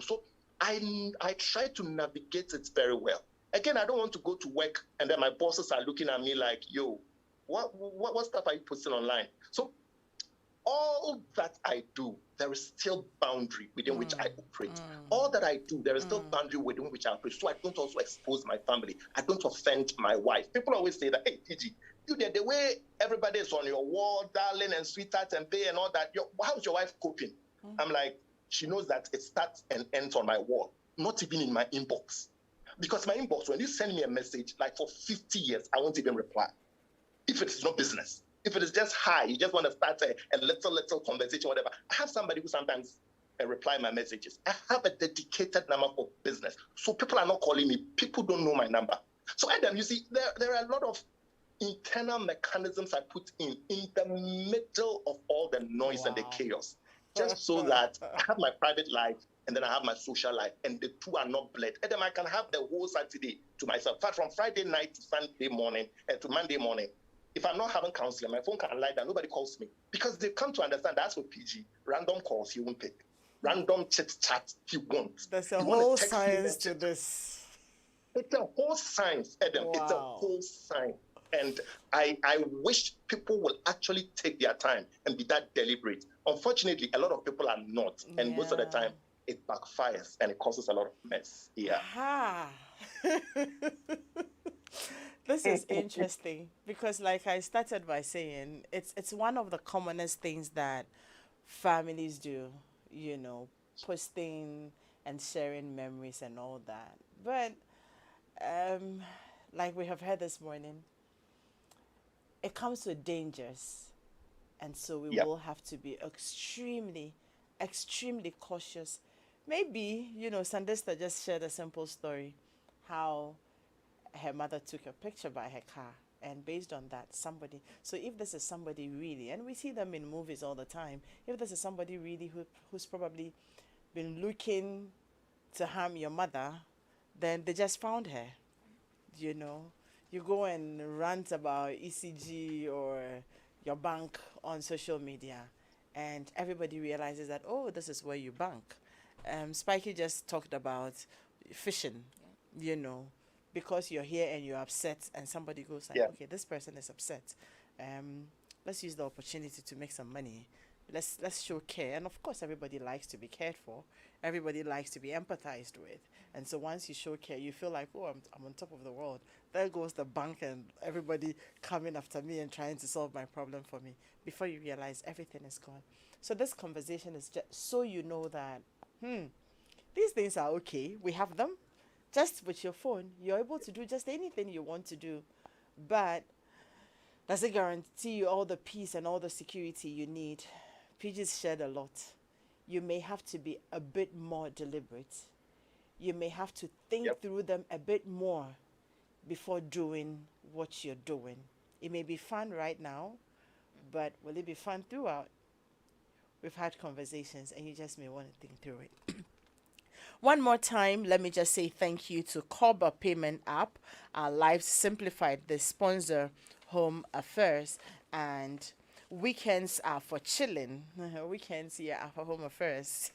So I try to navigate it very well. Again, I don't want to go to work and then my bosses are looking at me like, yo, what stuff are you posting online? So all that I do, there is still boundary within which I operate. All that I do, there is still boundary within which I operate. So I don't also expose my family. I don't offend my wife. People always say that, hey, PG, the way everybody is on your wall, darling and sweetheart and pay and all that, how's your wife coping? I'm like, she knows that it starts and ends on my wall, not even in my inbox. Because my inbox, when you send me a message, like for 50 years, I won't even reply. If it is not business. If it is just hi, you just want to start a little conversation, whatever. I have somebody who sometimes reply my messages. I have a dedicated number for business. So people are not calling me. People don't know my number. So Adam, you see, there are a lot of internal mechanisms I put in the middle of all the noise and the chaos. Just so that I have my private life and then I have my social life, and the two are not bled. And then I can have the whole Saturday to myself. In fact, from Friday night to Sunday morning and to Monday morning, if I'm not having counseling, my phone can lie down. Nobody calls me because they've come to understand that's what PG. Random calls he won't pick. Random chit chat he won't. There's a You wanna whole text me, science then to this. it's a whole science, Adam. It's a Wow. whole science. And I wish people will actually take their time and be that deliberate. Unfortunately, a lot of people are not. And most of the Yeah. time, it backfires and it causes a lot of mess. Yeah. Aha. This is interesting because, like I started by saying, it's one of the commonest things that families do, you know, posting and sharing memories and all that. But like we have heard this morning, it comes with dangers, and so we Yeah. will have to be extremely cautious. Maybe, you know, Sandista just shared a simple story how her mother took a picture by her car, and based on that, somebody, so if this is somebody really, and we see them in movies all the time, if this is somebody really who's probably been looking to harm your mother, then they just found her. You know, you go and rant about ECG or your bank on social media, and everybody realizes that, oh, this is where you bank. Spiky just talked about fishing, you know, because you're here and you're upset, and somebody goes like, Yeah. okay, this person is upset. Let's use the opportunity to make some money. Let's show care, and of course, everybody likes to be cared for. Everybody likes to be empathized with, and so once you show care, you feel like, oh, I'm on top of the world. There goes the bank and everybody coming after me and trying to solve my problem for me. Before you realize, everything is gone. So this conversation is just so you know that these things are okay. We have them. Just with your phone, you're able to do just anything you want to do. But does it guarantee you all the peace and all the security you need? PG's shared a lot. You may have to be a bit more deliberate. You may have to think Yep. through them a bit more before doing what you're doing. It may be fun right now, but will it be fun throughout? We've had conversations and you just may want to think through it. One more time, let me just say thank you to Koba Payment App. Our lives simplified. They sponsor Home Affairs, and weekends are for chilling. Weekends, yeah, are for Home Affairs.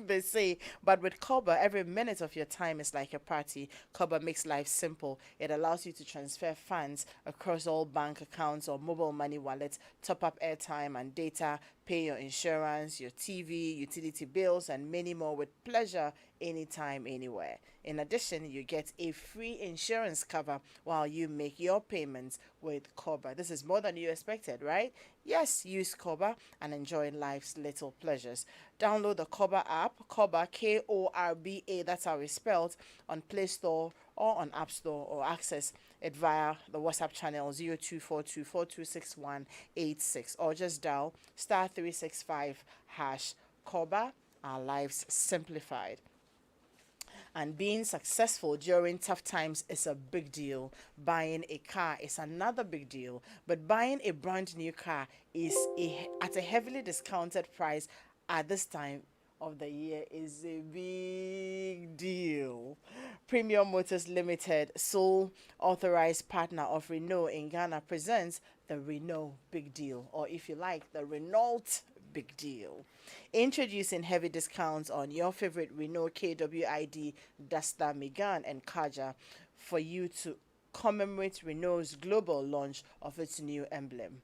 They say, but with Koba, every minute of your time is like a party. Koba makes life simple. It allows you to transfer funds across all bank accounts or mobile money wallets, top up airtime and data, pay your insurance, your TV, utility bills, and many more with pleasure anytime, anywhere. In addition, you get a free insurance cover while you make your payments with Koba. This is more than you expected, right? Yes, use Koba and enjoy life's little pleasures. Download the Koba app, Koba, Korba, that's how it's spelled, on Play Store or on App Store, or access it via the WhatsApp channel 0242426186, or just dial *365# Koba, our lives simplified. And being successful during tough times is a big deal. Buying a car is another big deal. But buying a brand new car is at a heavily discounted price at this time of the year is a big deal. Premium Motors Limited, sole authorized partner of Renault in Ghana, presents the Renault Big Deal, or if you like, the Renault Big Deal. Introducing heavy discounts on your favorite Renault KWID, Duster, Megane, and Kaja for you to commemorate Renault's global launch of its new emblem.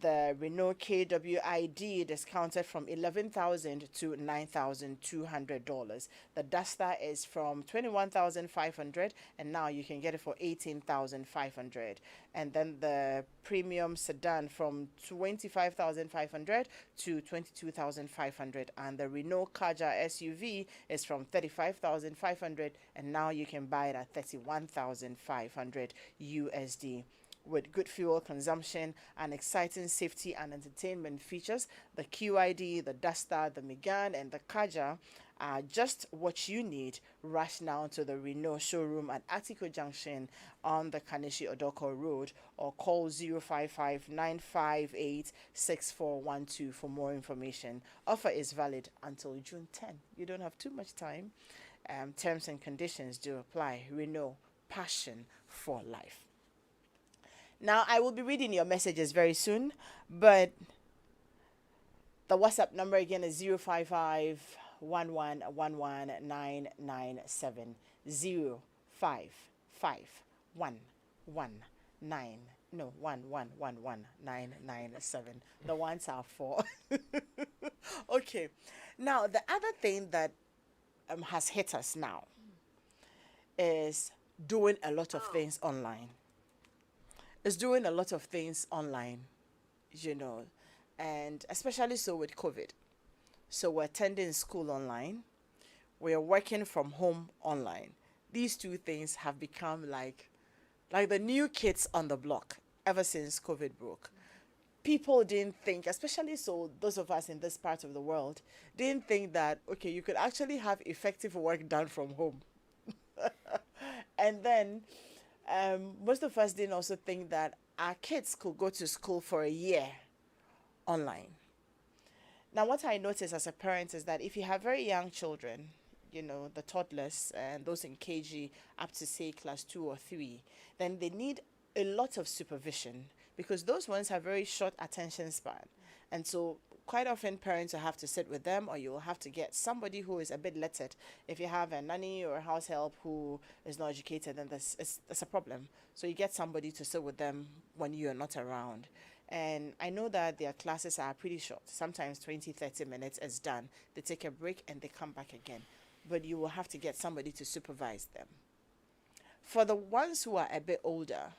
The Renault KWID discounted from $11,000 to $9,200. The Duster is from $21,500, and now you can get it for $18,500. And then the premium sedan from $25,500 to $22,500, and the Renault Kaja SUV is from $35,500, and now you can buy it at $31,500 USD. with good fuel consumption and exciting safety and entertainment features. The QID, the Duster, the Megane, and the Kaja are just what you need. Rush now to the Renault showroom at Atiko Junction on the Kanishi Odoko Road, or call 055 958 6412 for more information. Offer is valid until June 10. You don't have too much time. Terms and conditions do apply. Renault, passion for life. Now, I will be reading your messages very soon, but the WhatsApp number again is 055 1111997. 1111997. The ones are four. Okay. Now, the other thing that has hit us now is doing a lot of things online. It's doing a lot of things online, and especially so with COVID. So we're attending school online. We're working from home online. These two things have become like the new kids on the block ever since COVID broke. People didn't think, especially so those of us in this part of the world, didn't think that, okay, you could actually have effective work done from home. And then most of us didn't also think that our kids could go to school for a year online. Now, what I notice as a parent is that if you have very young children, the toddlers and those in KG up to, say, class 2 or 3, then they need a lot of supervision because those ones have very short attention span. And so quite often parents will have to sit with them, or you will have to get somebody who is a bit lettered. If you have a nanny or a house help who is not educated, then that's a problem. So you get somebody to sit with them when you're not around. And I know that their classes are pretty short. Sometimes 20, 30 minutes is done. They take a break and they come back again. But you will have to get somebody to supervise them. For the ones who are a bit older,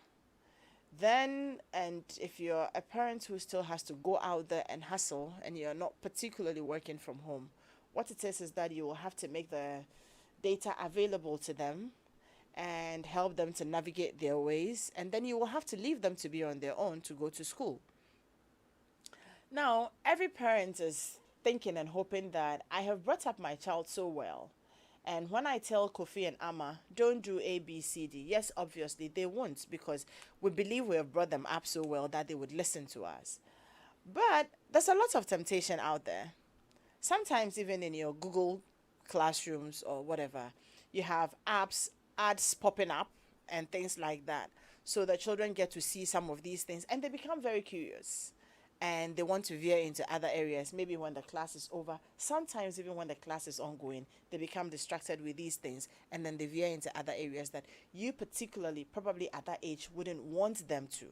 then, and if you're a parent who still has to go out there and hustle and you're not particularly working from home, what it is that you will have to make the data available to them and help them to navigate their ways, and then you will have to leave them to be on their own to go to school. Now, every parent is thinking and hoping that I have brought up my child so well, and when I tell Kofi and Amma, don't do A, B, C, D, yes, obviously they won't, because we believe we have brought them up so well that they would listen to us. But there's a lot of temptation out there. Sometimes even in your Google classrooms or whatever, you have ads popping up and things like that. So the children get to see some of these things and they become very curious. And they want to veer into other areas, maybe when the class is over. Sometimes even when the class is ongoing, they become distracted with these things, and then they veer into other areas that you particularly, probably at that age, wouldn't want them to.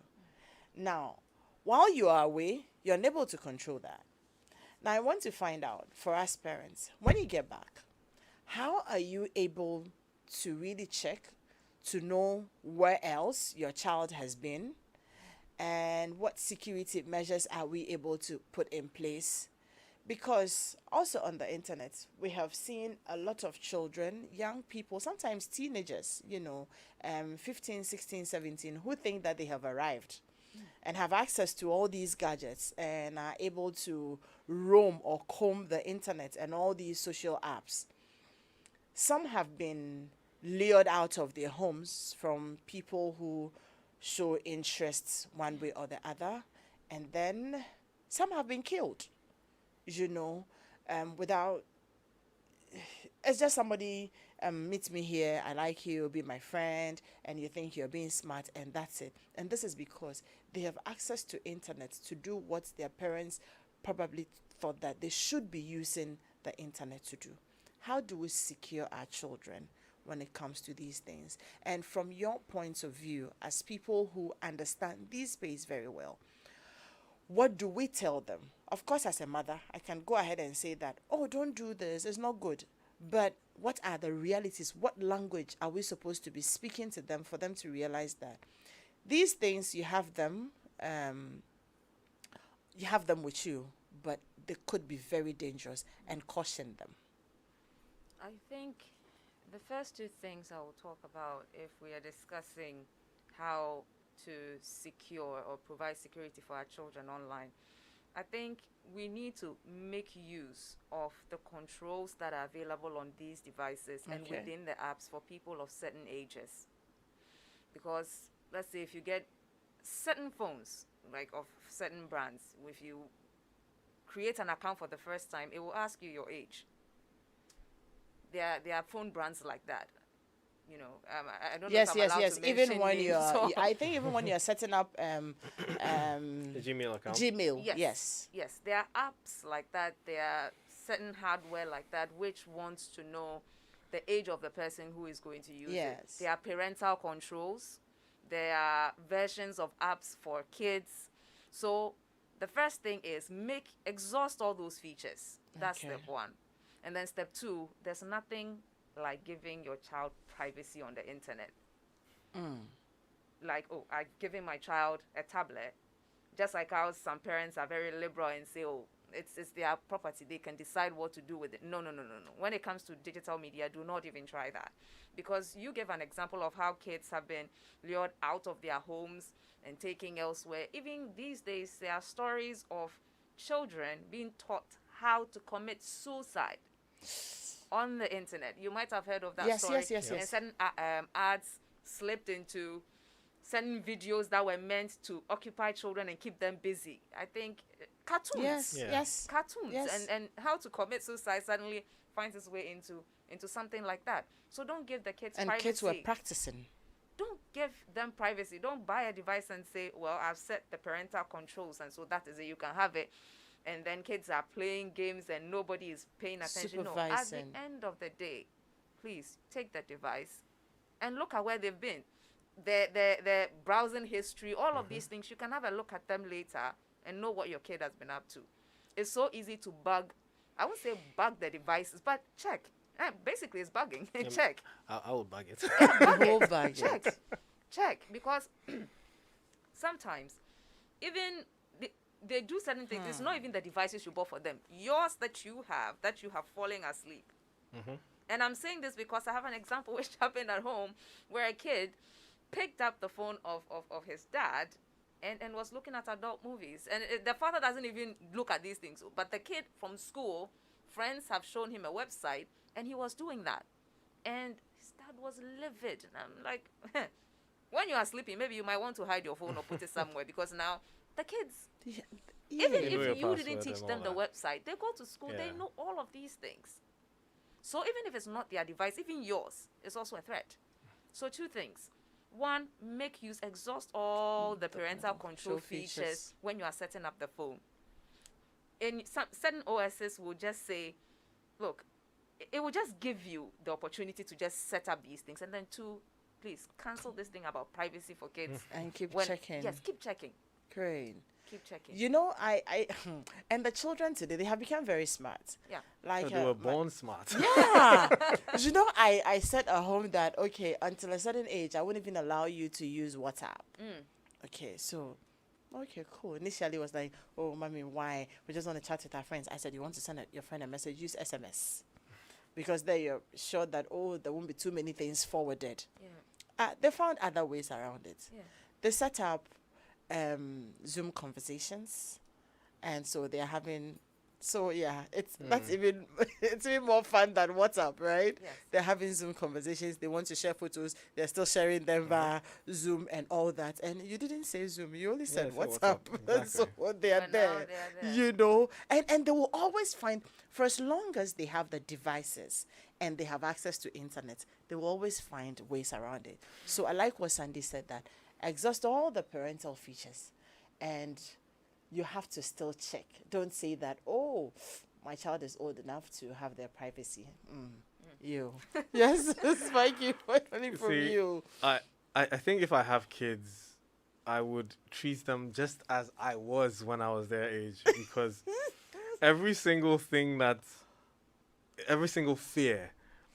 Now, while you are away, you're unable to control that. Now, I want to find out, for us parents, when you get back, how are you able to really check to know where else your child has been? And what security measures are we able to put in place? Because also on the internet, we have seen a lot of children, young people, sometimes teenagers, 15, 16, 17, who think that they have arrived and have access to all these gadgets and are able to roam or comb the internet and all these social apps. Some have been lured out of their homes from people who show interests one way or the other, and then some have been killed, without, it's just somebody meets me here, I like you, be my friend, and you think you're being smart, and that's it. And this is because they have access to internet to do what their parents probably thought that they should be using the internet to do. How do we secure our children when it comes to these things? And from your point of view, as people who understand this space very well, what do we tell them? Of course, as a mother, I can go ahead and say that, oh, don't do this, it's not good. But what are the realities? What language are we supposed to be speaking to them for them to realize that these things, you have them with you, but they could be very dangerous, and caution them? I think the first two things I will talk about, if we are discussing how to secure or provide security for our children online, I think we need to make use of the controls that are available on these devices and Okay. within the apps for people of certain ages. Because let's say if you get certain phones, like of certain brands, if you create an account for the first time, it will ask you your age. There are phone brands like that. You know, I don't know Yes, if I'm yes, allowed yes. to Even mention when names, you're, so- I think even when you're setting up The Gmail account. Gmail, Yes. yes. Yes, there are apps like that. There are certain hardware like that which wants to know the age of the person who is going to use it. Yes. There are parental controls. There are versions of apps for kids. So the first thing is exhaust all those features. That's Okay. step one. And then step two, there's nothing like giving your child privacy on the internet. Like, oh, I'm giving my child a tablet, just like how some parents are very liberal and say, oh, it's their property, they can decide what to do with it. No. When it comes to digital media, do not even try that. Because you gave an example of how kids have been lured out of their homes and taken elsewhere. Even these days, there are stories of children being taught how to commit suicide on the internet. You might have heard of that Yes, story. yes, yes, And yes. certain ads slipped into certain videos that were meant to occupy children and keep them busy. I think cartoons. Yes, Yeah. yes. Cartoons Yes. and how to commit suicide suddenly finds its way into something like that. So don't give the kids And privacy. kids were practicing. Don't give them privacy. Don't buy a device and say, well, I've set the parental controls and so that is it, you can have it. And then kids are playing games and nobody is paying attention. No, at the Supervising. end of the day, please take the device and look at where they've been. The browsing history, all of these things, you can have a look at them later and know what your kid has been up to. It's so easy to bug. I won't say bug the devices, but check. Basically, it's bugging. Check. I will bug it. The whole bag. Check. Because sometimes even they do certain things. It's not even the devices you bought for them. Yours that you have fallen asleep. And I'm saying this because I have an example which happened at home where a kid picked up the phone of his dad and was looking at adult movies. And the father doesn't even look at these things. But the kid from school, friends have shown him a website, and he was doing that. And his dad was livid. And I'm like, when you are sleeping, maybe you might want to hide your phone or put it somewhere because now the kids, even They know your if you didn't password teach and them the all website, they go to school, they Yeah. know all of these things. So even if it's not their device, even yours is also a threat. So two things. One, exhaust all the parental control features when you are setting up the phone. And some certain OSs will just say, look, it will just give you the opportunity to just set up these things. And then two, please cancel this thing about privacy for kids. And keep When- checking. Yes, keep checking. Great. Keep checking. You know, I and the children today, they have become very smart. Yeah. Like So they were my- born smart. Yeah. You know, I said at home that, okay, until a certain age, I wouldn't even allow you to use WhatsApp. Okay, so, okay, cool. Initially, it was like, oh, mommy, why? We just want to chat with our friends. I said, you want to send your friend a message, use SMS. Because then you're sure that, oh, there won't be too many things forwarded. Yeah. They found other ways around it. Yeah. They set up Zoom conversations, and so they're having. So yeah, that's even it's even more fun than WhatsApp, right? Yes. They're having Zoom conversations. They want to share photos. They're still sharing them via Zoom and all that. And you didn't say Zoom. You only said I said WhatsApp. WhatsApp, So exactly. they are But now there. they are there. You know, and they will always find, for as long as they have the devices and they have access to internet, they will always find ways around it. So I like what Sandy said, that exhaust all the parental features, and you have to still check. Don't say that, oh, my child is old enough to have their privacy. You. Yes, Spikey, finally from See, you. I think if I have kids, I would treat them just as I was when I was their age, because every single fear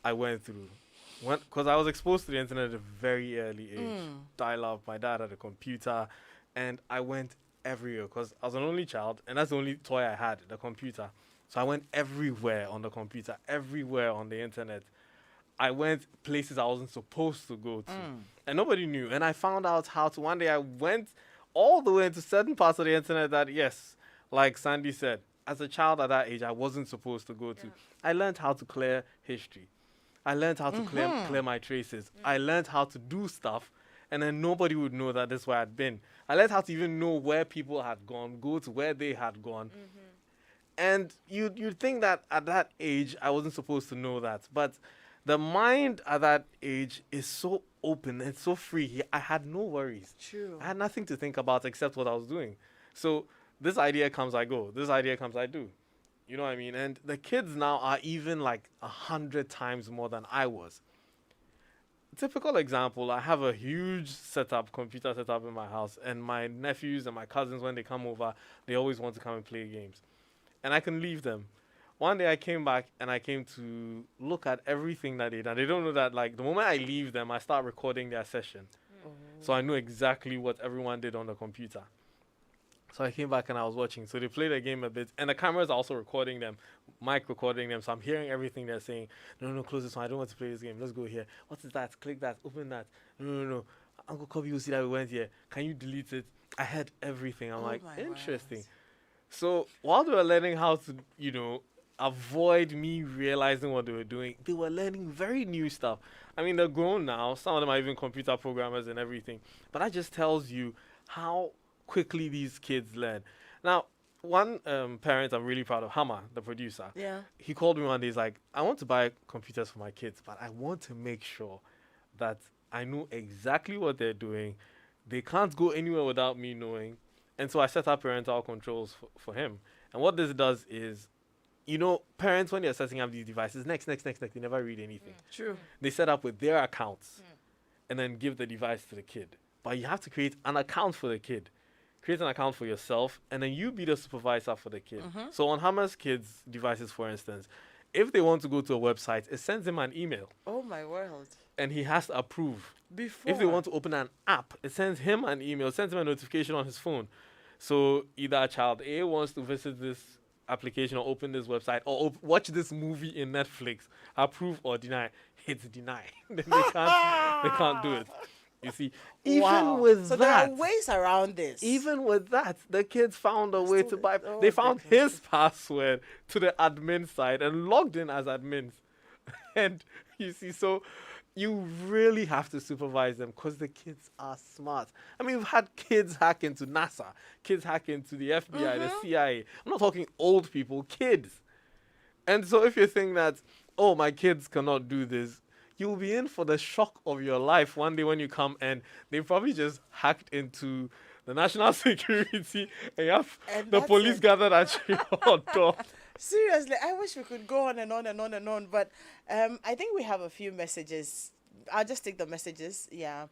I went through, because I was exposed to the internet at a very early age. Dial-up, my dad had a computer, and I went everywhere because I was an only child, and that's the only toy I had, the computer. So I went everywhere on the computer, everywhere on the internet. I went places I wasn't supposed to go to. and nobody knew. And I found out how to. One day I went all the way into certain parts of the internet that, yes, like Sandy said, as a child at that age, I wasn't supposed to go to. Yeah. I learned how to clear history. I learned how to clear my traces. I learned how to do stuff, and then nobody would know that this is where I'd been. I learned how to even know where people had gone, go to where they had gone. And you'd think that at that age, I wasn't supposed to know that. But the mind at that age is so open and so free. I had no worries. True. I had nothing to think about except what I was doing. So this idea comes, I go. This idea comes, I do. You know what I mean? And the kids now are even like 100 times more than I was. Typical example, I have a huge computer setup in my house, and my nephews and my cousins, when they come over, they always want to come and play games. And I can leave them. One day I came back and I came to look at everything that they done. They don't know that, like, the moment I leave them, I start recording their session. So I know exactly what everyone did on the computer. So I came back and I was watching. So they played the game a bit, and the cameras are also recording them, mic recording them. So I'm hearing everything they're saying. No, close this one. I don't want to play this game. Let's go here. What is that? Click that. Open that. No. Uncle Kobe will see that we went here. Can you delete it? I heard everything. I'm like, my interesting. word. So while they were learning how to, avoid me realizing what they were doing, they were learning very new stuff. I mean, they're grown now. Some of them are even computer programmers and everything. But that just tells you how quickly these kids learn. Now, one parent I'm really proud of, Hama, the producer. Yeah. He called me one day. He's like, I want to buy computers for my kids, but I want to make sure that I know exactly what they're doing. They can't go anywhere without me knowing. And so I set up parental controls for him. And what this does is, parents, when they're setting up these devices, next, they never read anything. True. They set up with their accounts and then give the device to the kid. But you have to create an account for the kid. Create an account for yourself, and then you be the supervisor for the kid. So on Hama's kids' devices, for instance, if they want to go to a website, it sends him an email, Oh my world. and he has to approve. Before. If they want to open an app, it sends him an email, sends him a notification on his phone. So either child A wants to visit this application or open this website or watch this movie in Netflix, approve or deny, hits deny. Then they can't do it. You see, even with so that, there are ways around this. even with that, the kids found a way to Still- buy. oh They my found his password to the admin side and logged in as admins. And you see, so you really have to supervise them because the kids are smart. I mean, we've had kids hack into NASA, kids hack into the FBI, the CIA. I'm not talking old people, kids. And so if you think that, oh, my kids cannot do this, you'll be in for the shock of your life one day when you come and they probably just hacked into the national security and you have And the that's police it. gathered at your door. Seriously, I wish we could go on and on and on and on, but I think we have a few messages. I'll just take the messages. Yeah.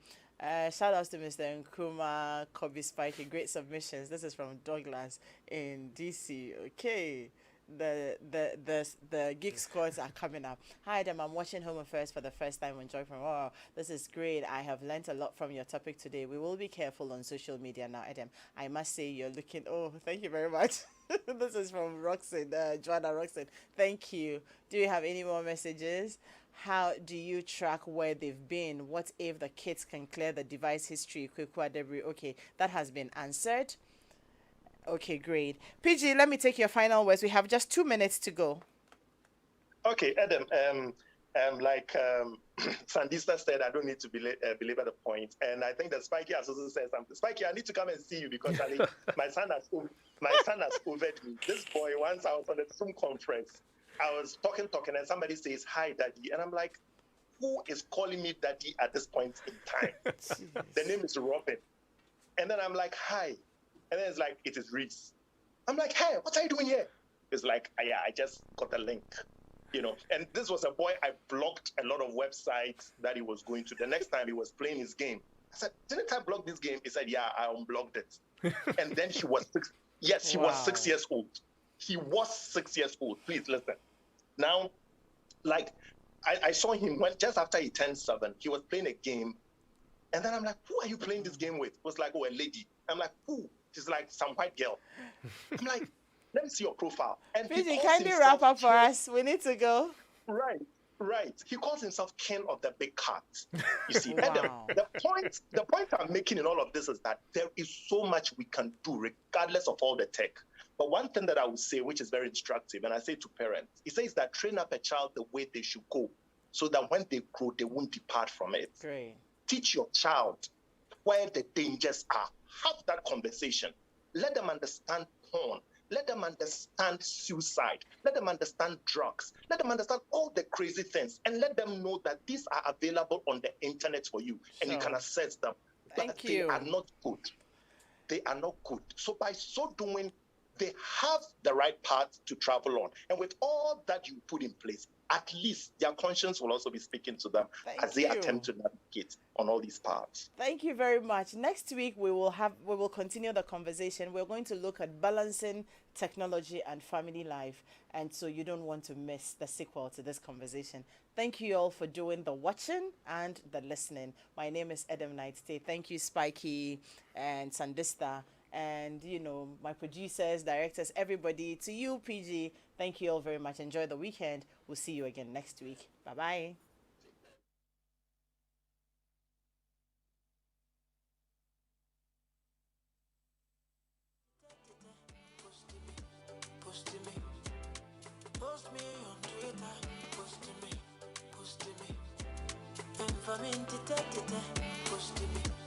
Shout outs to Mr. Nkrumah, Kobe Spikey. Great submissions. This is from Douglas in DC. Okay. The gig scores are coming up. Hi Adam, I'm watching Home Affairs for the first time on Joy from Oh, this is great. I have learnt a lot from your topic today. We will be careful on social media now, Adam. I must say you're looking thank you very much. This is from Roxanne, Joanna Roxanne. Thank you. Do you have any more messages? How do you track where they've been? What if the kids can clear the device history? Kwekwa debris. Okay, that has been answered. Okay, great. PG, let me take your final words. We have just 2 minutes to go. Okay, Adam. Like Sandista said, I don't need to belabor the point, and I think that Spiky has also said something. Spiky, I need to come and see you because I mean, my son has overed me. This boy, once I was on a Zoom conference, I was talking, and somebody says, "Hi, Daddy," and I'm like, "Who is calling me Daddy at this point in time?" The name is Robin, and then I'm like, "Hi." And then it's like, it is Reese. I'm like, hey, what are you doing here? It's like, yeah, I just got the link, And this was a boy I blocked a lot of websites that he was going to. The next time he was playing his game, I said, didn't I block this game? He said, yeah, I unblocked it. And then he was 6. Yes, he was 6 years old. He was 6 years old. Please listen. Now, like, I saw him just after he turned 7. He was playing a game. And then I'm like, who are you playing this game with? It was like, oh, a lady. I'm like, who? She's like, some white girl. I'm like, let me see your profile. And PG, kindly wrap up for us. We need to go. Right. Right. He calls himself king of the big cat. You see, and Wow. the point I'm making in all of this is that there is so much we can do regardless of all the tech. But one thing that I would say, which is very instructive, and I say to parents, it says that train up a child the way they should go, so that when they grow, they won't depart from it. Great. Teach your child where the dangers are. Have that conversation. Let them understand porn. Let them understand suicide. Let them understand drugs. Let them understand all the crazy things. And let them know that these are available on the internet for you. And you Sure. can access them. Thank But you. they are not good. They are not good. So by so doing, they have the right path to travel on. And with all that you put in place, at least their conscience will also be speaking to them Thank as they you. attempt to navigate on all these paths. Thank you very much. Next week we will continue the conversation. We're going to look at balancing technology and family life, and so you don't want to miss the sequel to this conversation. Thank you all for doing the watching and the listening. My name is Adam Knight. Thank you, Spiky and Sandista, and my producers, directors, everybody. To you, PG. Thank you all very much. Enjoy the weekend. We'll see you again next week. Bye bye. Post me on Twitter, post me, and for me, post me.